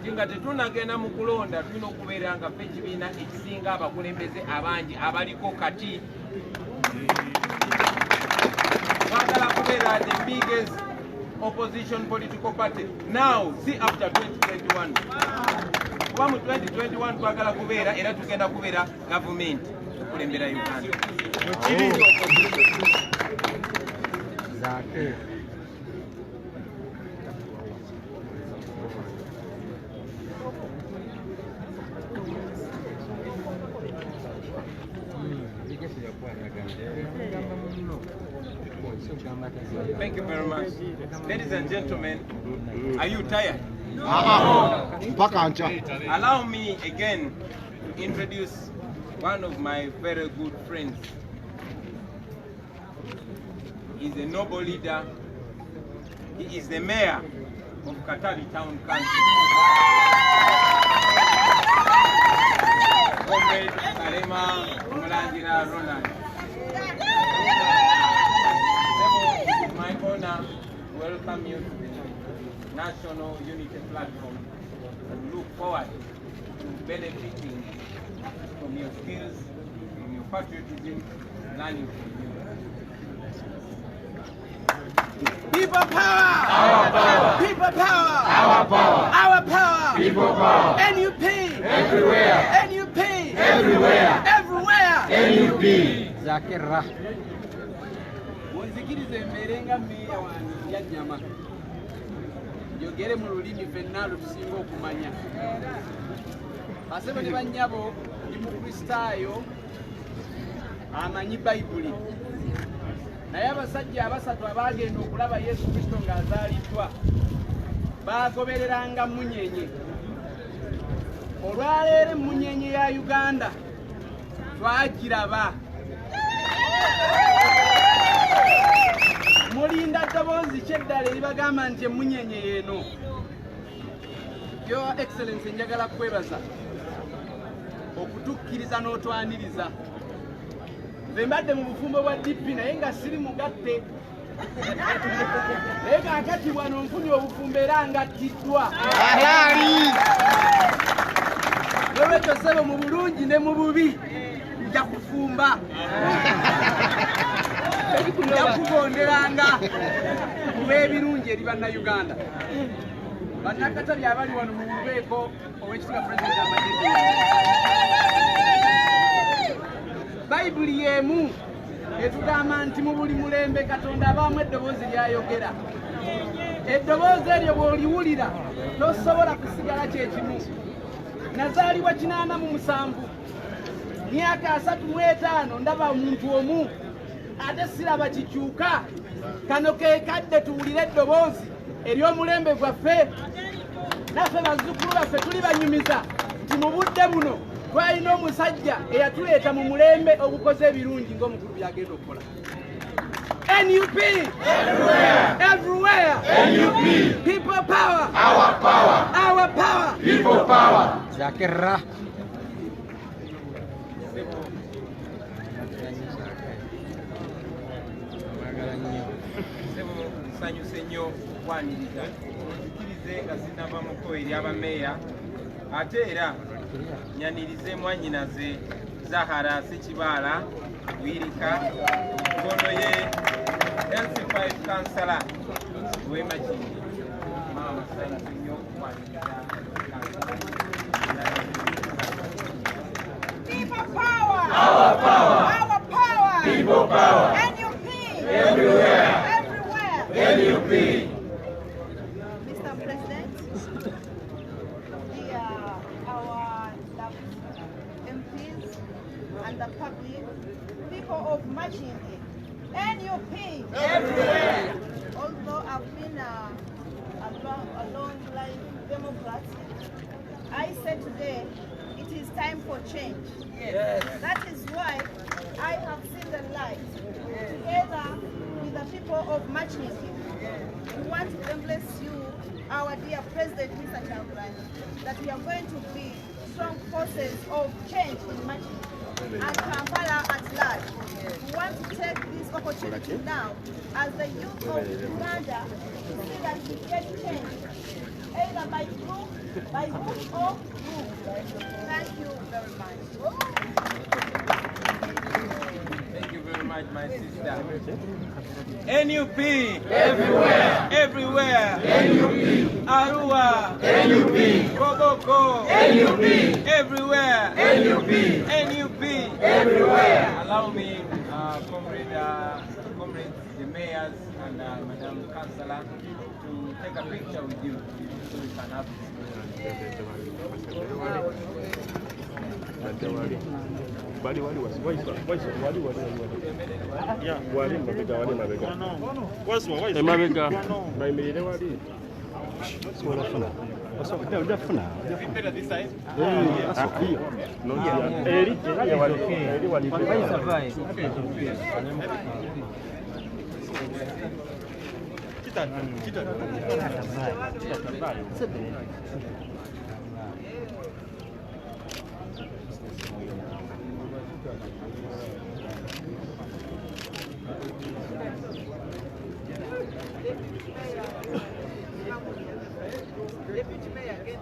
nti nga tetunagenda mu kulonda tulina okubeera nga ffe ekibiina ekisinga abakulembeze abangi abaliko kati. Twagala kubeera the biggest opposition political party now, see after 2021. Kuba mu 2021 twagala kubeera era tugenda kubeera gavumenti okulembera Uganda. Thank you very much. Ladies and gentlemen, are you tired? Allow me again to introduce one of my very good friends. He's a noble leader. He is the mayor of Katari Town Council. Comrade Karema Mulangira Ronald. It's my honor to welcome you to the National Unity Platform and look forward to benefiting from your skills, from your patriotism, learning from you. People power! Our power! People power! Our power! Our power! People power! N.U.P! Everywhere! N.U.P! Everywhere! Everywhere! N.U.P! Zakirra. Munzikirize mbeerenga mmeeya wange yajjama. Njogere mu lulimi ffenna lutusinga okumanya. Basebo ne bannyabo ndi mukristaayo amanyi Bayibuli. Naye abasajja abasatu abaagenda okulaba Yesu Kristo ng'azaaliddwa baagobereranga munyenye. Olwaleero emmunyenye ya Uganda twagiraba. Mulinda ddoboozi ki eddala eribagamba nti emmunyenye y'eno. Your Excellency, njagala kwebaza okutukkiriza n'otwaniriza. Nze mbadde mu bufumbo bwa DP naye nga siri mugatte. Naye kaakati bwano nfunye obufumbo era ngattiddwa. Lwekyo ssebo mu bulungi ne mu bubi nja kufumba. Nja kugonderanga. b'ebirungi eri bannayuganda. Bannakatali abali wano mu lubeeko ow'ekitiibwa Pulezidenti amagye. Bayibuli y'emu etugamba nti mu buli mulembe Katonda abaamu eddoboozi ly'ayogera. Eddoboozi eryo bw'oliwulira tosobola kusigala kyekimu. Nazaalibwa 87, myaka 35 ndaba omuntu omu ate siraba kikyuka. Kano ke kadde tuwulire eddoboozi ery'omulembe gwaffe. Naffe bazzukulu baffe tuli banyumiza nti mu budde buno twalina omusajja eyatuleeta mu mulembe ogukoze ebirungi ng'omukulu byagenda okukola. N.U.P. Everywhere. N.U.P. People power. Our power. Our power. People power. Zakirra. Nsanyuse nnyo okwaniriza nzikirize nga sinnavamuko eri abameeya ate era nyanirize mwannyinaze Zahara Sekibaala Wirika nkono ye NC5 kansala w'Emakindi maama nsanyuse nnyo okwaniriza People power. Our power. Our power. People power. N.U.P. Everywhere. Everywhere. N.U.P. Mr. President, our MPs and the public, people of Machindi, N.U.P. Everywhere. Although I've been a long life Democrat, I said today it is time for change. Yes. That is why I have seen the light together with the people of Machindi. We want to embrace you, our dear President, Mr. Chagulanyi, that we are going to be strong forces of change in Machindi and Kampala at large. We want to take this opportunity now as the youth of Uganda to see that we get change, either by group, by group or group. Thank you very much. Thank you very much, my sister. N.U.P. Everywhere. Everywhere. N.U.P. Arua. N.U.P. Koboko. N.U.P. Everywhere. N.U.P. N.U.P. Everywhere. Allow me, comrades, the mayors and Madam Councillor to take a picture with you so we can have Deputy Mayor again.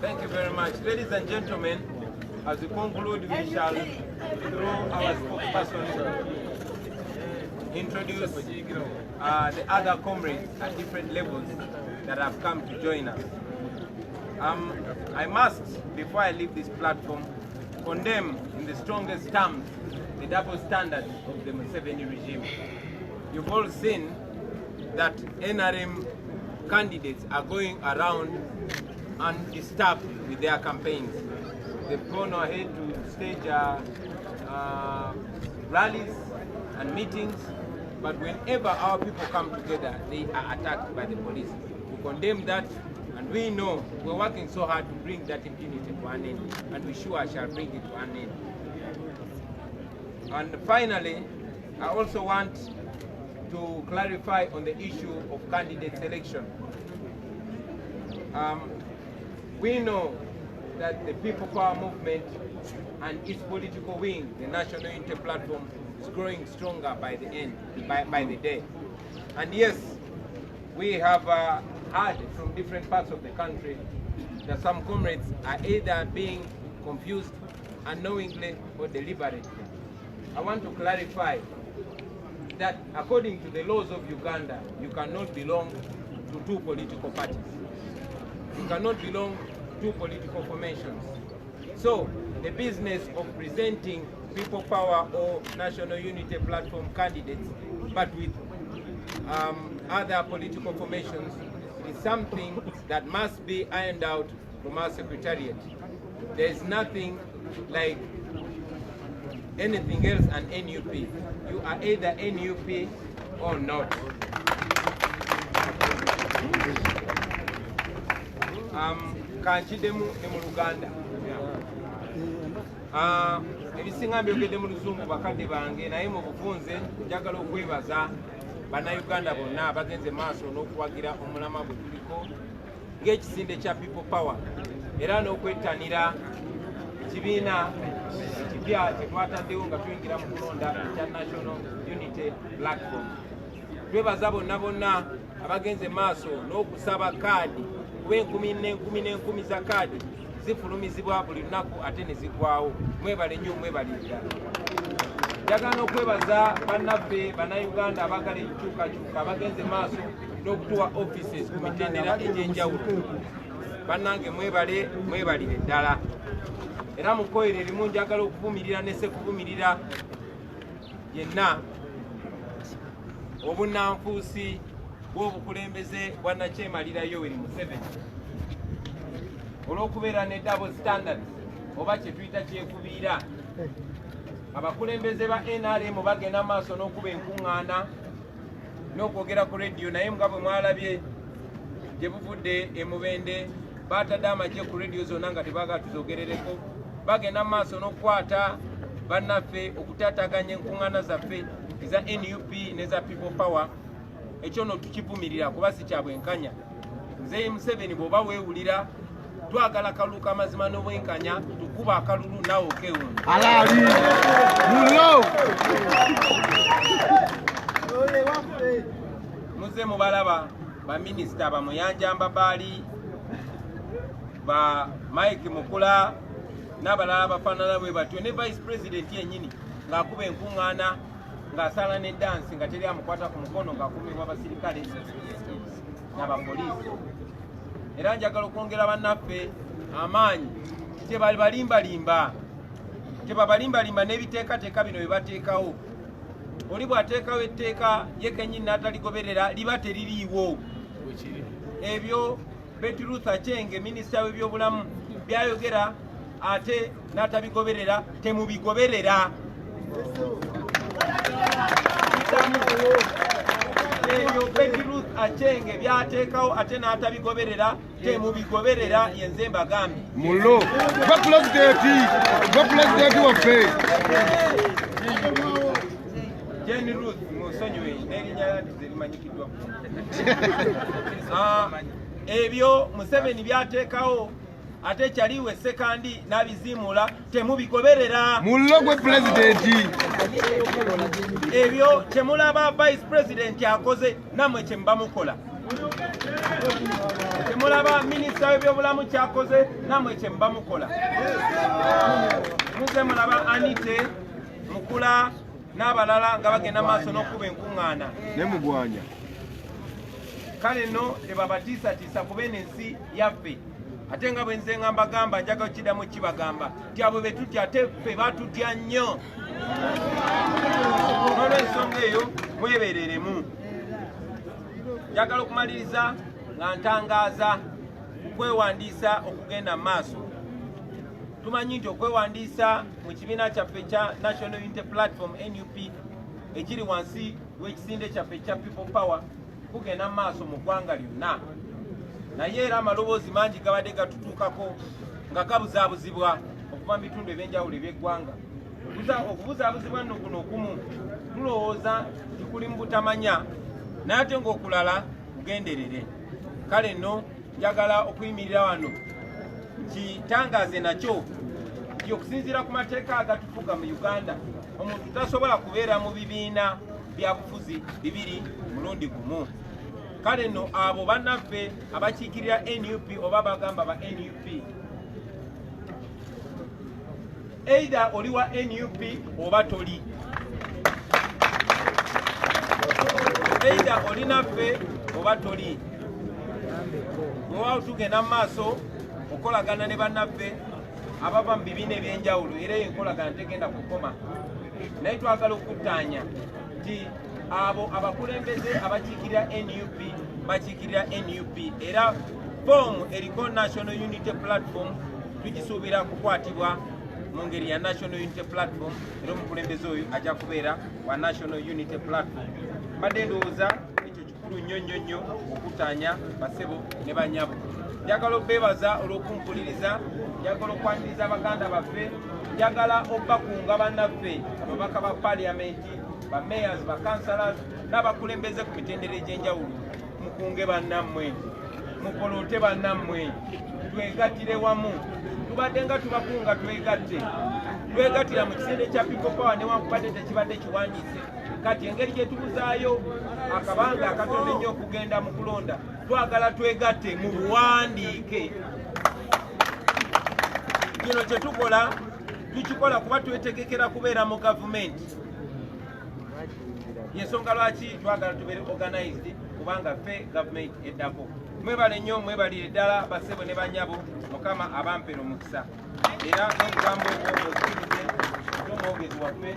Thank you very much. Ladies and gentlemen, as we conclude, we shall, through our spokesperson, introduce the other comrades at different levels that have come to join us. I must, before I leave this platform, condemn in the strongest terms the double standards of the Museveni regime. You've all seen that NRM candidates are going around undisturbed with their campaigns. They've gone ahead to stage rallies and meetings, but whenever our people come together, they are attacked by the police. We condemn that, and we know we're working so hard to bring that impunity to an end, and we sure shall bring it to an end. And finally, I also want to clarify on the issue of candidate selection. We know that the People Power movement and its political wing, the National Unity Platform, is growing stronger by the day. And yes, we have heard from different parts of the country that some comrades are either being confused unknowingly or deliberately. I want to clarify that according to the laws of Uganda, you cannot belong to two political parties. You cannot belong to two political formations. So the business of presenting People Power or National Unity Platform candidates, but with other political formations, is something that must be ironed out from our secretariat. There is nothing like anything else an N.U.P. You are either N.U.P or not. Kanchidemu ne mu Uganda. Ebisinga byogedde mu Luzungu bakadde bange naye mu bufunze njagala okwebaza bannayuganda bonna abagenze maaso n'okuwagira omulama bwe tuliko ng'ekisinde kya People Power era n'okwettanira ekibiina ekipya kye twataddewo nga tuyingira mu kulonda ekya National Unity Platform. Twebaza bonna bonna abagenze maaso n'okusaba kaadi kuba enkumi za kaadi zifulumizibwa buli lunaku ate ne ziggwawo. Mwebale nnyo, mwebale ddala. Njagala n'okwebaza bannaffe bannayuganda abagala enkyukakyuka abagenze maaso n'okutuwa offices ku mitendera egy'enjawulo. Bannange mwebale, mwebalire ddala. Era mu kkoyero erimu njagala okuvumirira ne sekuvumirira yenna obunnanfuusi bw'obukulembeze bwa Nakyemalira Yoweri Museveni olw'okubeera ne double standard oba kye tuyita kyekubiira. Abakulembeze ba NRM bagenda maaso n'okuba enkuŋŋaana n'okwogera ku rediyo, naye nga bwe mwalabye gye buvudde e Mubende baatadde amagye ku rediyo zonna nga tebaagala tuzogerereko. Bagenda maaso n'okukwata bannaffe okutaataganya enkuŋŋaana zaffe eza N.U.P n'eza People Power. Ekyo no tukivumirira kuba si kya bwenkanya. Nze Museveni bw'oba weewulira twagala akalulu k'amazima n'obwenkanya, tukuba akalulu naawe okewunda. Alaali mullo muze mubalaba baminisita Bamuyanja Mbabaali, ba Mike Mukula n'abalala bafaanana bwe batyo, ne vice president yennyini ng'akuba enkuŋŋaana ng'asala ne dansi nga teri amukwata ku mukono ng'akuumibwa abasirikale n'abapoliisi. Era njagala okwongera bannaffe amaanyi tebabalimbalimba n'ebiteekateeka bino bye bateekawo. Oli bw'ateekawo etteeka ye kennyini n'ataligoberera liba teririiwo. Ebyo Betty Ruth Achenge minisita w'ebyobulamu byayogera ate n'atabigoberera, temubigoberera. Ebyo Betty Ruth Achenge byateekawo ate n'atabigoberera, temubigoberera. Yenze mbagambye mullo gwe pulezidenti waffe Jane Ruth musonyiwe n'erinnya lyandize limanyikiddwa. Ebyo Museveni byateekawo ate kyaliwe sekandi n'abiziimula, temubigoberera. mullo gwe pulezidenti. Ebyo kyemulaba vice president akoze nammwe kyemuba mukola. Kyemulaba minisita w'ebyobulamu kyakoze nammwe kyemuba mukola. Muze mulaba Anite Mukula n'abalala nga bagenda maaso n'okuba enkuŋŋaana ne mugwanya. Kale nno tebabatiisatiisa kuba eno ensi yaffe. Ate nga bwe nze nga mbagamba njagala kiddamu kibagamba nti abo be tutya ate ffe batutya nnyo. N'olw'ensonga eyo mwebereremu. Njagala okumaliriza nga ntangaaza okwewandiisa okugenda mu maaso. Tumanyi nti okwewandiisa mu kibiina kyaffe kya National Unity Platform N.U.P ekiri wansi w'ekisinde kyaffe kya People Power kugenda mu maaso mu ggwanga lyonna. Naye era amaloboozi mangi gabadde gatutuukako nga gabuzaabuzibwa okuva mu bitundu eby'enjawulo eby'eggwanga. Okubuzaabuzibwa nno kuno okumu tulowooza nti kuli mu butamanya naye ate ng'okulala kugenderere. Kale nno njagala okuyimirira wano kitangaze nakyo nti okusinziira ku mateeka agatufuga mu Uganda omuntu tasobola kubeera mu bibiina byabufuzi bibiri mulundi gumu. Kale no abo bannaffe abakiikirira N.U.P oba bagamba ba N.U.P, either oli wa N.U.P oba toli, either oli naffe oba toli. Mwewawo tugenda mu maaso okolagana ne bannaffe abava mu bibiina ebyenjawulo era enkolagana tegenda kukoma, naye twagala okuttaanya nti abo abakulembeze abakiikirira N.U.P bakiikirira N.U.P era foomu eriko National Unity Platform tugisuubira kukwatibwa mu ngeri ya National Unity Platform era omukulembeze oyo ajja kubeera wa National Unity Platform. Mbadde ndowooza ekyo kikulu nnyo nnyo okuttaanya basebo ne banyabo. Njagala obeebaza olw'okumpuliriza, njagala okwaniriza baganda baffe, njagala obbakunga bannaffe ababaka ba paliamenti, ba mayors, ba councillors n'abakulembeze ku mitendera egy'enjawulo. Mukunge bannammwe, mukoloote bannammwe, twegattire wamu. Tubadde nga tubakunga twegatte, twegattira mu kisenge kya people power newankubadde tekibadde kiwandiise. Kati engeri gye tubuzaayo akabanga akatono ennyo okugenda mu kulonda, twagala twegatte mu buwandiike. Kino kye tukola tukikola kuba twetegekera kubeera mu gavumenti. Yensonga lwaki twagala tubeere organized kubanga ffe gavumenti eddako. Mwebale nnyo, mwebalire ddala basebo ne banyabo, Mukama abampera omukisa. Era n'omugambo ogwo okukirize n'omwogezi waffe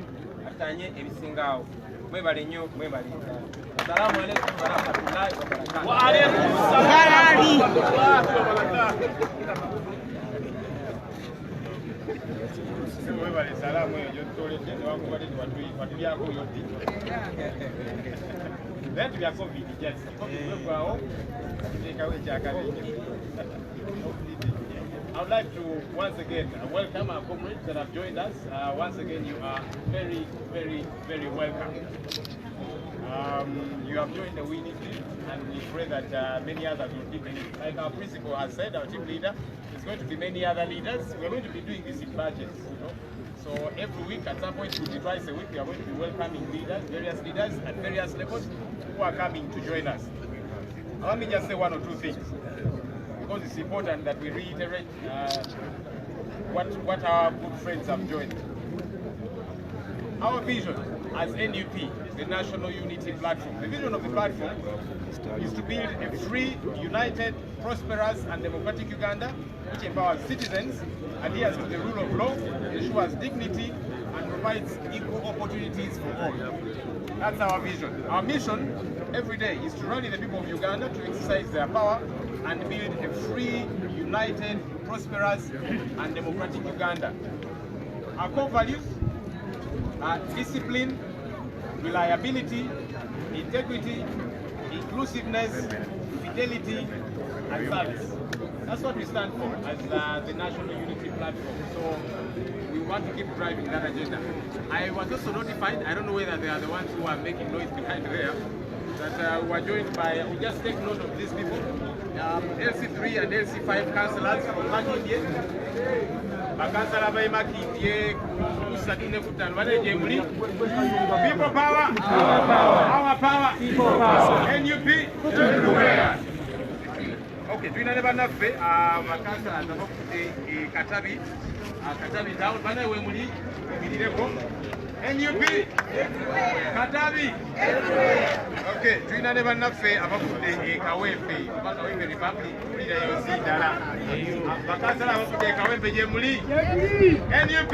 atanye ebisingaawo. Mwebale nnyo, mwebalire ddala. Assalamu alaikum warahmatullahi wabarakatuh. Wa alaikum salaam. Mwebale salamu eyo gy'otutoledde newankubadde watulyako yoddi. Naye tulya COVID just. COVID wegwawo tuteekawo ekyakabiri. I would like to once again welcome our comrades that have joined us. Once again, you are very, very, very welcome. You have joined the winning team, and we pray that many others will keep in it. Like our principal has said, our team leader, there's going to be many other leaders. We're going to be doing this in batches, you know. So every week, at some point, twice a week, we are going to be welcoming leaders, various leaders at various levels who are coming to join us. Let me just say one or two things, because it's important that we reiterate what our good friends have joined. Our vision as N.U.P, the National Unity Platform, the vision of the platform is to build a free, united, prosperous and democratic Uganda which empowers citizens, adheres to the rule of law, ensures dignity and provides equal opportunities for all. That's our vision. Our mission every day is to rally the people of Uganda to exercise their power and build a free, united, prosperous and democratic Uganda. Our core values are discipline, reliability, integrity, inclusiveness, fidelity, and service. That's what we stand for as the National Unity Platform. So we want to keep driving that agenda. I was also notified, I don't know whether they are the ones who are making noise behind there, that we are joined by, we just take note of these people, LC3 and LC5 councillors from Makindye. Bakansala by Makindye, Kusatine Kutan, Wanejemuli. People power, our power, people power. N.U.P, everywhere. Okay, do you know about Nafe? Makansala Tabokute Katabi, Katabi down, Wanejemuli, N.U.P, Katabi, okay, do you know about Nafe? Abakute Kawepe, Bakawepe Republic, Leader Yosi Dara. Bakansala Abakute Kawepe Jemuli, N.U.P,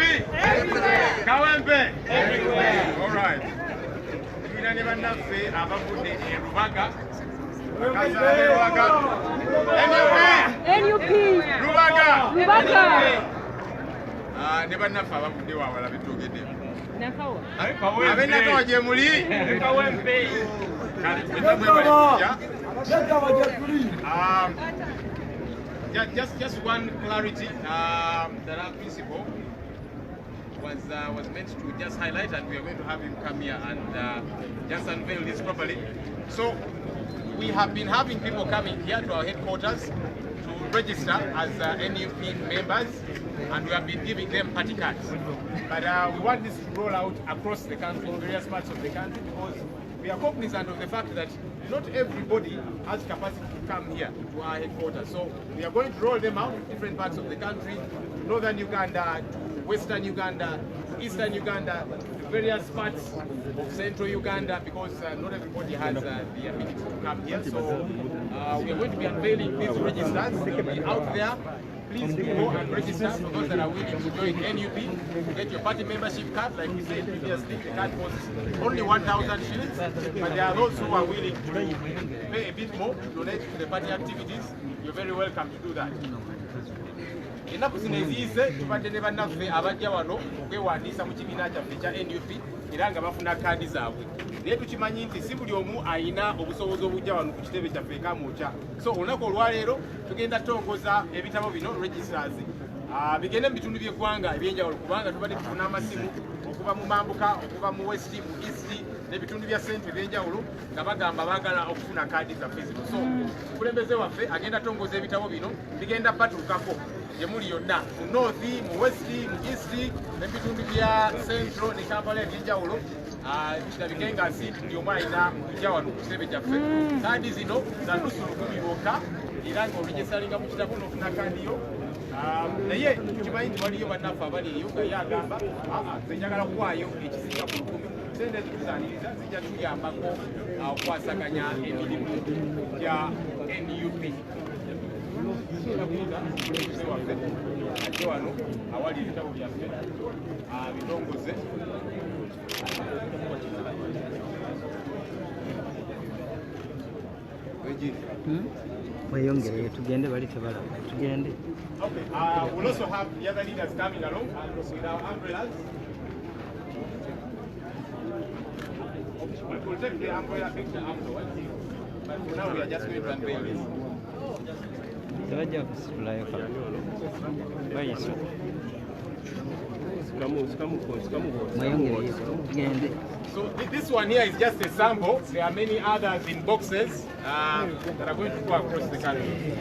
Kawempe, everywhere. All right. Do you know about Nafe? Abakute Rubaga, Bakansala Rubaga, N.U.P, Rubaga. Never enough of them do our together. I mean, I Jemuli, just one clarity that our principal was meant to just highlight, and we are going to have him come here and just unveil this properly. So we have been having people coming here to our headquarters to register as N.U.P members, and we have been giving them party cards. But we want this to roll out across the country, in various parts of the country, because we are cognizant of the fact that not everybody has capacity to come here to our headquarters. So we are going to roll them out in different parts of the country, to northern Uganda, to western Uganda, to eastern Uganda, to various parts of central Uganda, because not everybody has the ability to come here. So we are going to be unveiling these registers. They'll be out there. Please do go and register for those that are willing to join N.U.P. to get your party membership card. Like we said previously, the card costs only 1,000 shillings, but there are those who are willing to pay a bit more to donate to the party activities. You're very welcome to do that. Ennaku zino eziyize tubadde ne bannaffe abajja wano okwewandiisa mu kibiina kyaffe kya N.U.P era nga bafuna kaadi zaabwe. Naye tukimanyi nti si buli omu ayina obusobozi obujja wano ku kitebe kyaffe ekamwokya. So olunaku olwaleero tugenda tongoza ebitabo bino registers bigende mu bitundu by'eggwanga ebyenjawulo, kubanga tubadde tufuna amasimu okuva mu mambuka, okuva mu west, mu east n'ebitundu bya centre ebyenjawulo nga bagamba baagala okufuna kaadi zaffe zino. So omukulembeze waffe agenda tongoza ebitabo bino, bigenda batulukako gye muli yonna, mu north, mu west, mu east n'ebitundu bya central ne Kampala ebyenjawulo. Kirabike nga si buli omu alina kujja wano ku kitebe kyaffe. Kaadi zino za nusu lukumi lwokka era ng'olugisalinga mu kitabo n'ofuna kaadi yo. Naye kimanyi nti waliyo bannaffe abali eyo nga ye agamba nze njagala kuwaayo ekisinga ku 10. Sente zitusaaniriza zijja tuyambako okukwasaganya emirimu gya N.U.P. waffe ajje wano awali ebitabo byaffe bitongoze. Weyongere tugende bali tebala tugende. Okay, we'll also have the other leaders coming along with our umbrellas. We'll take the umbrella picture afterwards, but for now we are just going to unveil this. Tebajja kusulayo kala. Bayiso. So this one here is just a sample. There are many others in boxes that are going to go across the country.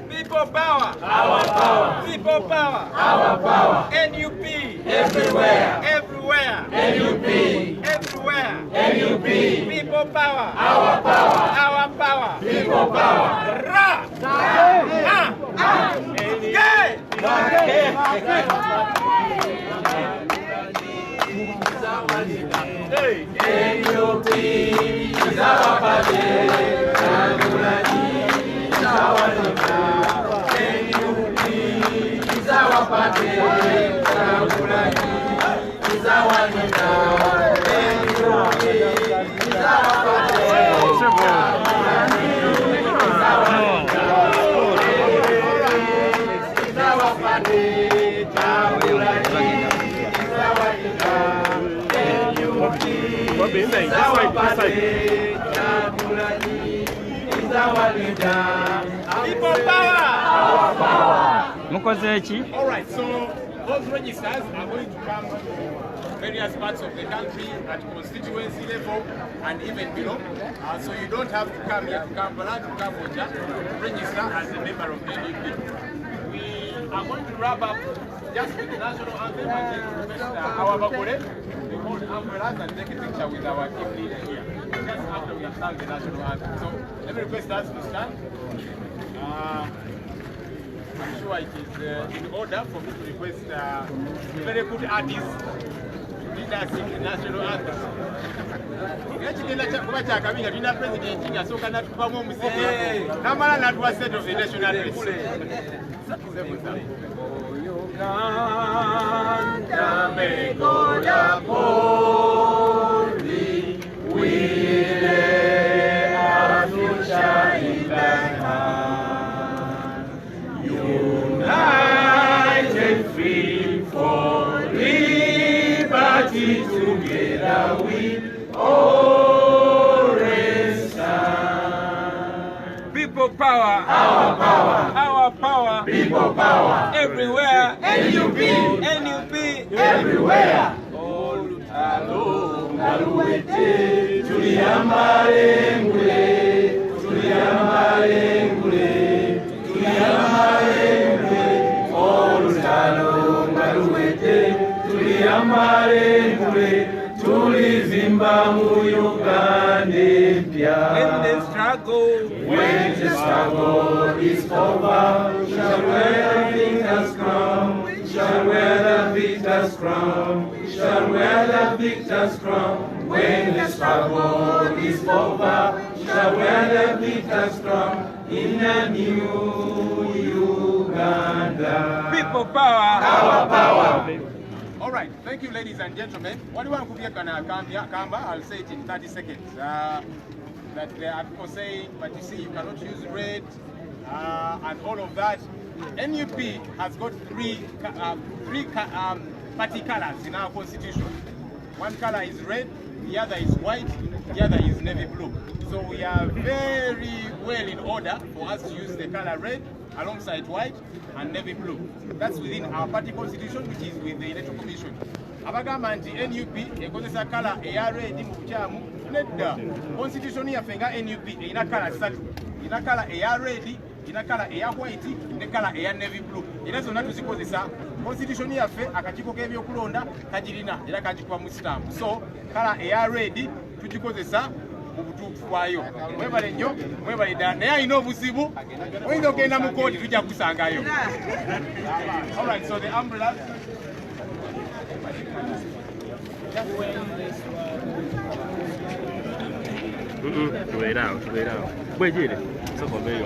People power! Our power! People power! Our power! N.U.P. Everywhere! Everywhere! N.U.P. Everywhere! N.U.P. People power! Our power! Our power! People power! Ra! Hey! N.U.P. is our party! N.U.P. is our party, is our leader. N.U.P. is our party, is our party, is our leader. People power! Our power! All right, so those registers are going to come to various parts of the country at constituency level and even below. So you don't have to come here to Kampala, to Kamboja, to register as a member of the N.U.P. We are going to wrap up just with the national anthem and then request our Bakore to hold umbrellas and take a picture with our team leader here, just after we have sung the national anthem. So let me request us to stand. I'm sure it is in order for me to request very good artists to lead us in the national anthem. Ekigenda kuba kyakabinga tulina president asooka natukubamu omusege namala natuwa state of the national address. Uganda may go down boldly, we lay our future in thy hand. United, free for liberty, together we always stand. People power, our power, our power, people power, everywhere, N.U.P. N.U.P. everywhere. All When the struggle is over, shall wear the victor's crown, shall wear the victor's crown, shall wear the victor's crown. When the struggle is over, shall wear the victor's crown in a new Uganda. People power. Our power. All right, thank you, ladies and gentlemen. What do you want to Kamba? I'll say it in 30 seconds. That there are people saying, but you see, you cannot use red and all of that. N.U.P has got three party colors in our constitution. One color is red, the other is white, the other is navy blue. So we are very well in order for us to use the color red alongside white and navy blue. That's within our party constitution, which is with the electoral commission. Abagamba nti N.U.P ekozesa kala eya red mu bukyamu nedda. Constitution yaffe nga N.U.P erina kala ssatu. Erina kala eya red, erina kala eya white ne kala eya navy blue. Era zonna tuzikozesa. Constitution yaffe akakiiko k'ebyokulonda kagirina era kagikuba mu stamp. So kala eya red tugikozesa mu butuufu bwayo. Mwebale nnyo, mwebale ddala. Naye alina obuzibu, oyinza okgenda mu kooti tujja kukusangayo. All right, so the umbrella. Tubeera awo. Bwegere. Soko beyo.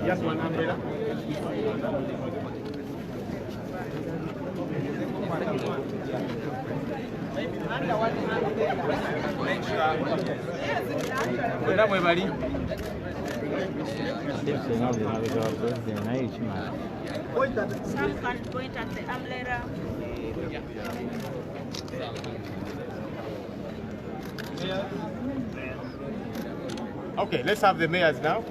Just one umbrella. Some can point at the umbrella. Okay, let's have the mayors now.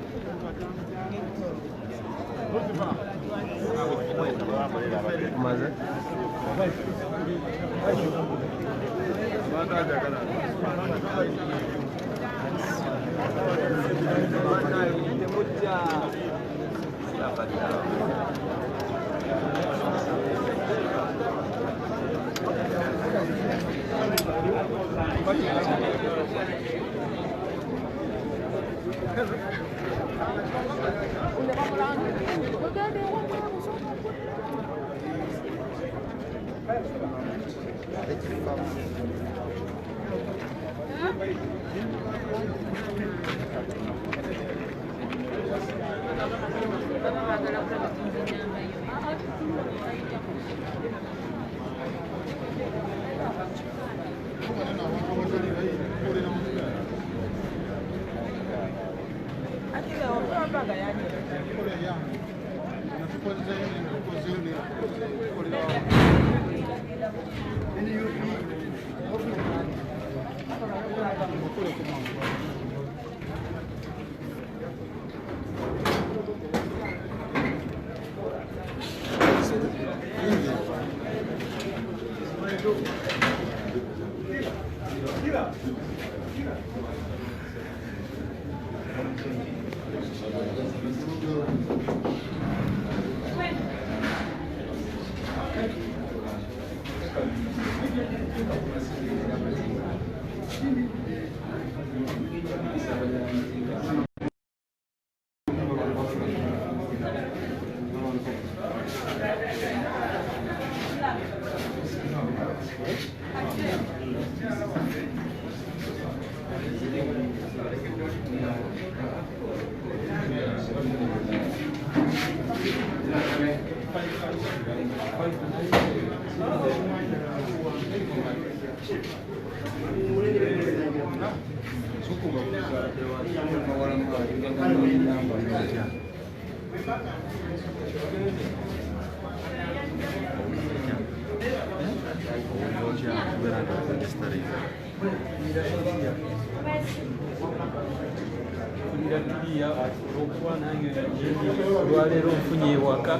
Olwaleero nfunye ewaka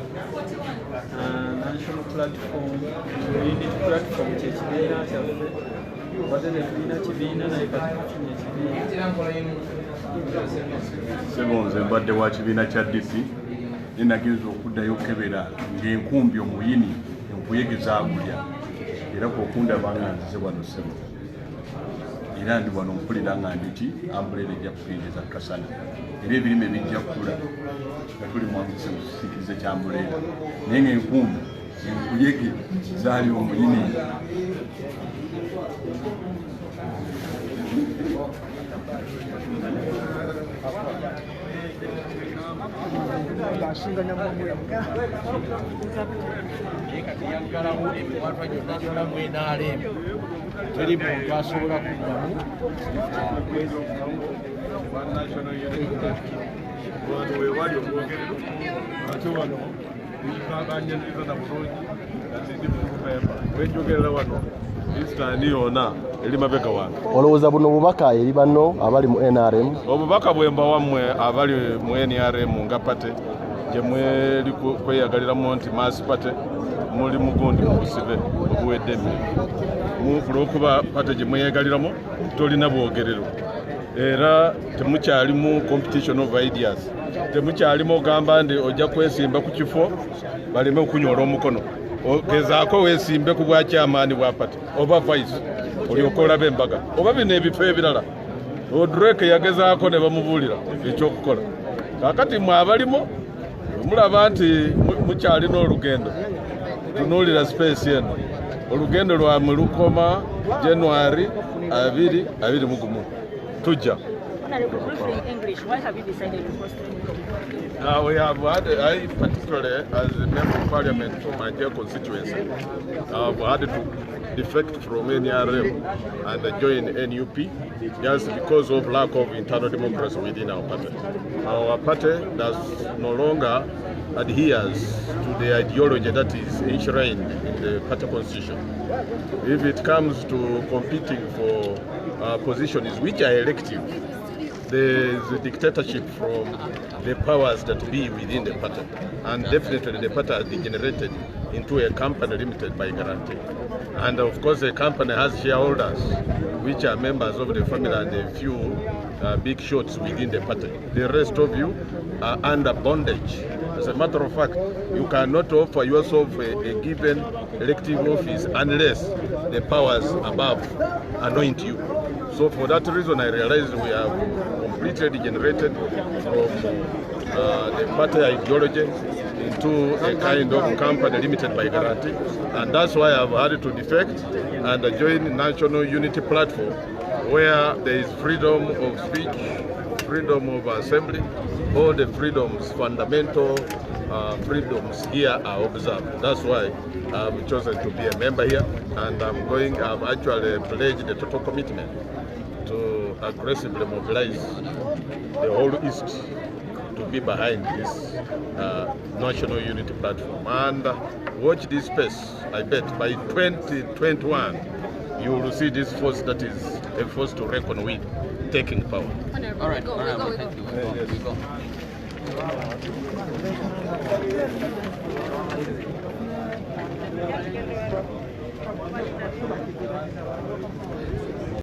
national platform unity platform kyekibiina kyaffe wadde netulina kibiina naye kati tufunye ekibiina Sebo nze mbadde wa kibiina kya DP nenagenza okuddayo okukebera ng'enkumbi omuyini enkuyege zaagulya era kwokundaba nga nzize wano Sebo era ndi wano mpulira nga ndiki ambuleera ejja kukkiriza kasana era ebirime bijja kukula nga tuli mwanguse mu kisiikirize kya ambuleera naye ng'enkumbi enkuyege zaali omuyini teri muntu asobola kuddamu wano wewali omwogerero ate wano banyaniriza na bulungi ati ndi mumemba wenjogerera wano isitaani yona eri mabega wange. Olowooza buno bubaka eri banno abali mu NRM? Obubaka bwemba wammwe abali mu NRM nga pate gye mweri kweyagaliramu nti maasi pate muli mugundi mu busibe obuwedde emirimu olw'okuba pate gye mweyagaliramu tolina bwogerero era temukyalimu competition of ideas, temukyalimu ogamba ndi ojja kwesimba ku kifo baleme okunyoola omukono gezaako weesimbe ku bwakyamaani bwa pate oba vice olyoka olaba embaga oba bino ebifo ebirala Drake yagezaako ne bamubuulira ekyokukola. Kaakati mwe abalimu mulaba nti mukyalina olugendo tunuulira space eno olugendo lwamwe lukoma January 2021 tujja. Why have you decided to post We have had, I particularly as a member of parliament from my dear constituency, I've had to defect from NRM and join N.U.P just because of lack of internal democracy within our party. Our party does no longer adheres to the ideology that is enshrined in the party constitution. If it comes to competing for positions which are elective, there is a dictatorship from the powers that be within the party, and definitely the party has degenerated into a company limited by guarantee. And of course the company has shareholders which are members of the family and a few big shots within the party. The rest of you are under bondage. As a matter of fact, you cannot offer yourself a given elective office unless the powers above anoint you. So for that reason, I realize we have completely degenerated from the party ideology into a kind of company limited by guarantee. And that's why I've had to defect and join National Unity Platform, where there is freedom of speech, freedom of assembly, all the freedoms, fundamental freedoms here are observed. That's why I've chosen to be a member here, and I've actually pledged a total commitment to aggressively mobilize the whole East to be behind this National Unity Platform. And watch this space. I bet by 2021 you will see this force that is a force to reckon with taking power. All right, thank you. We go.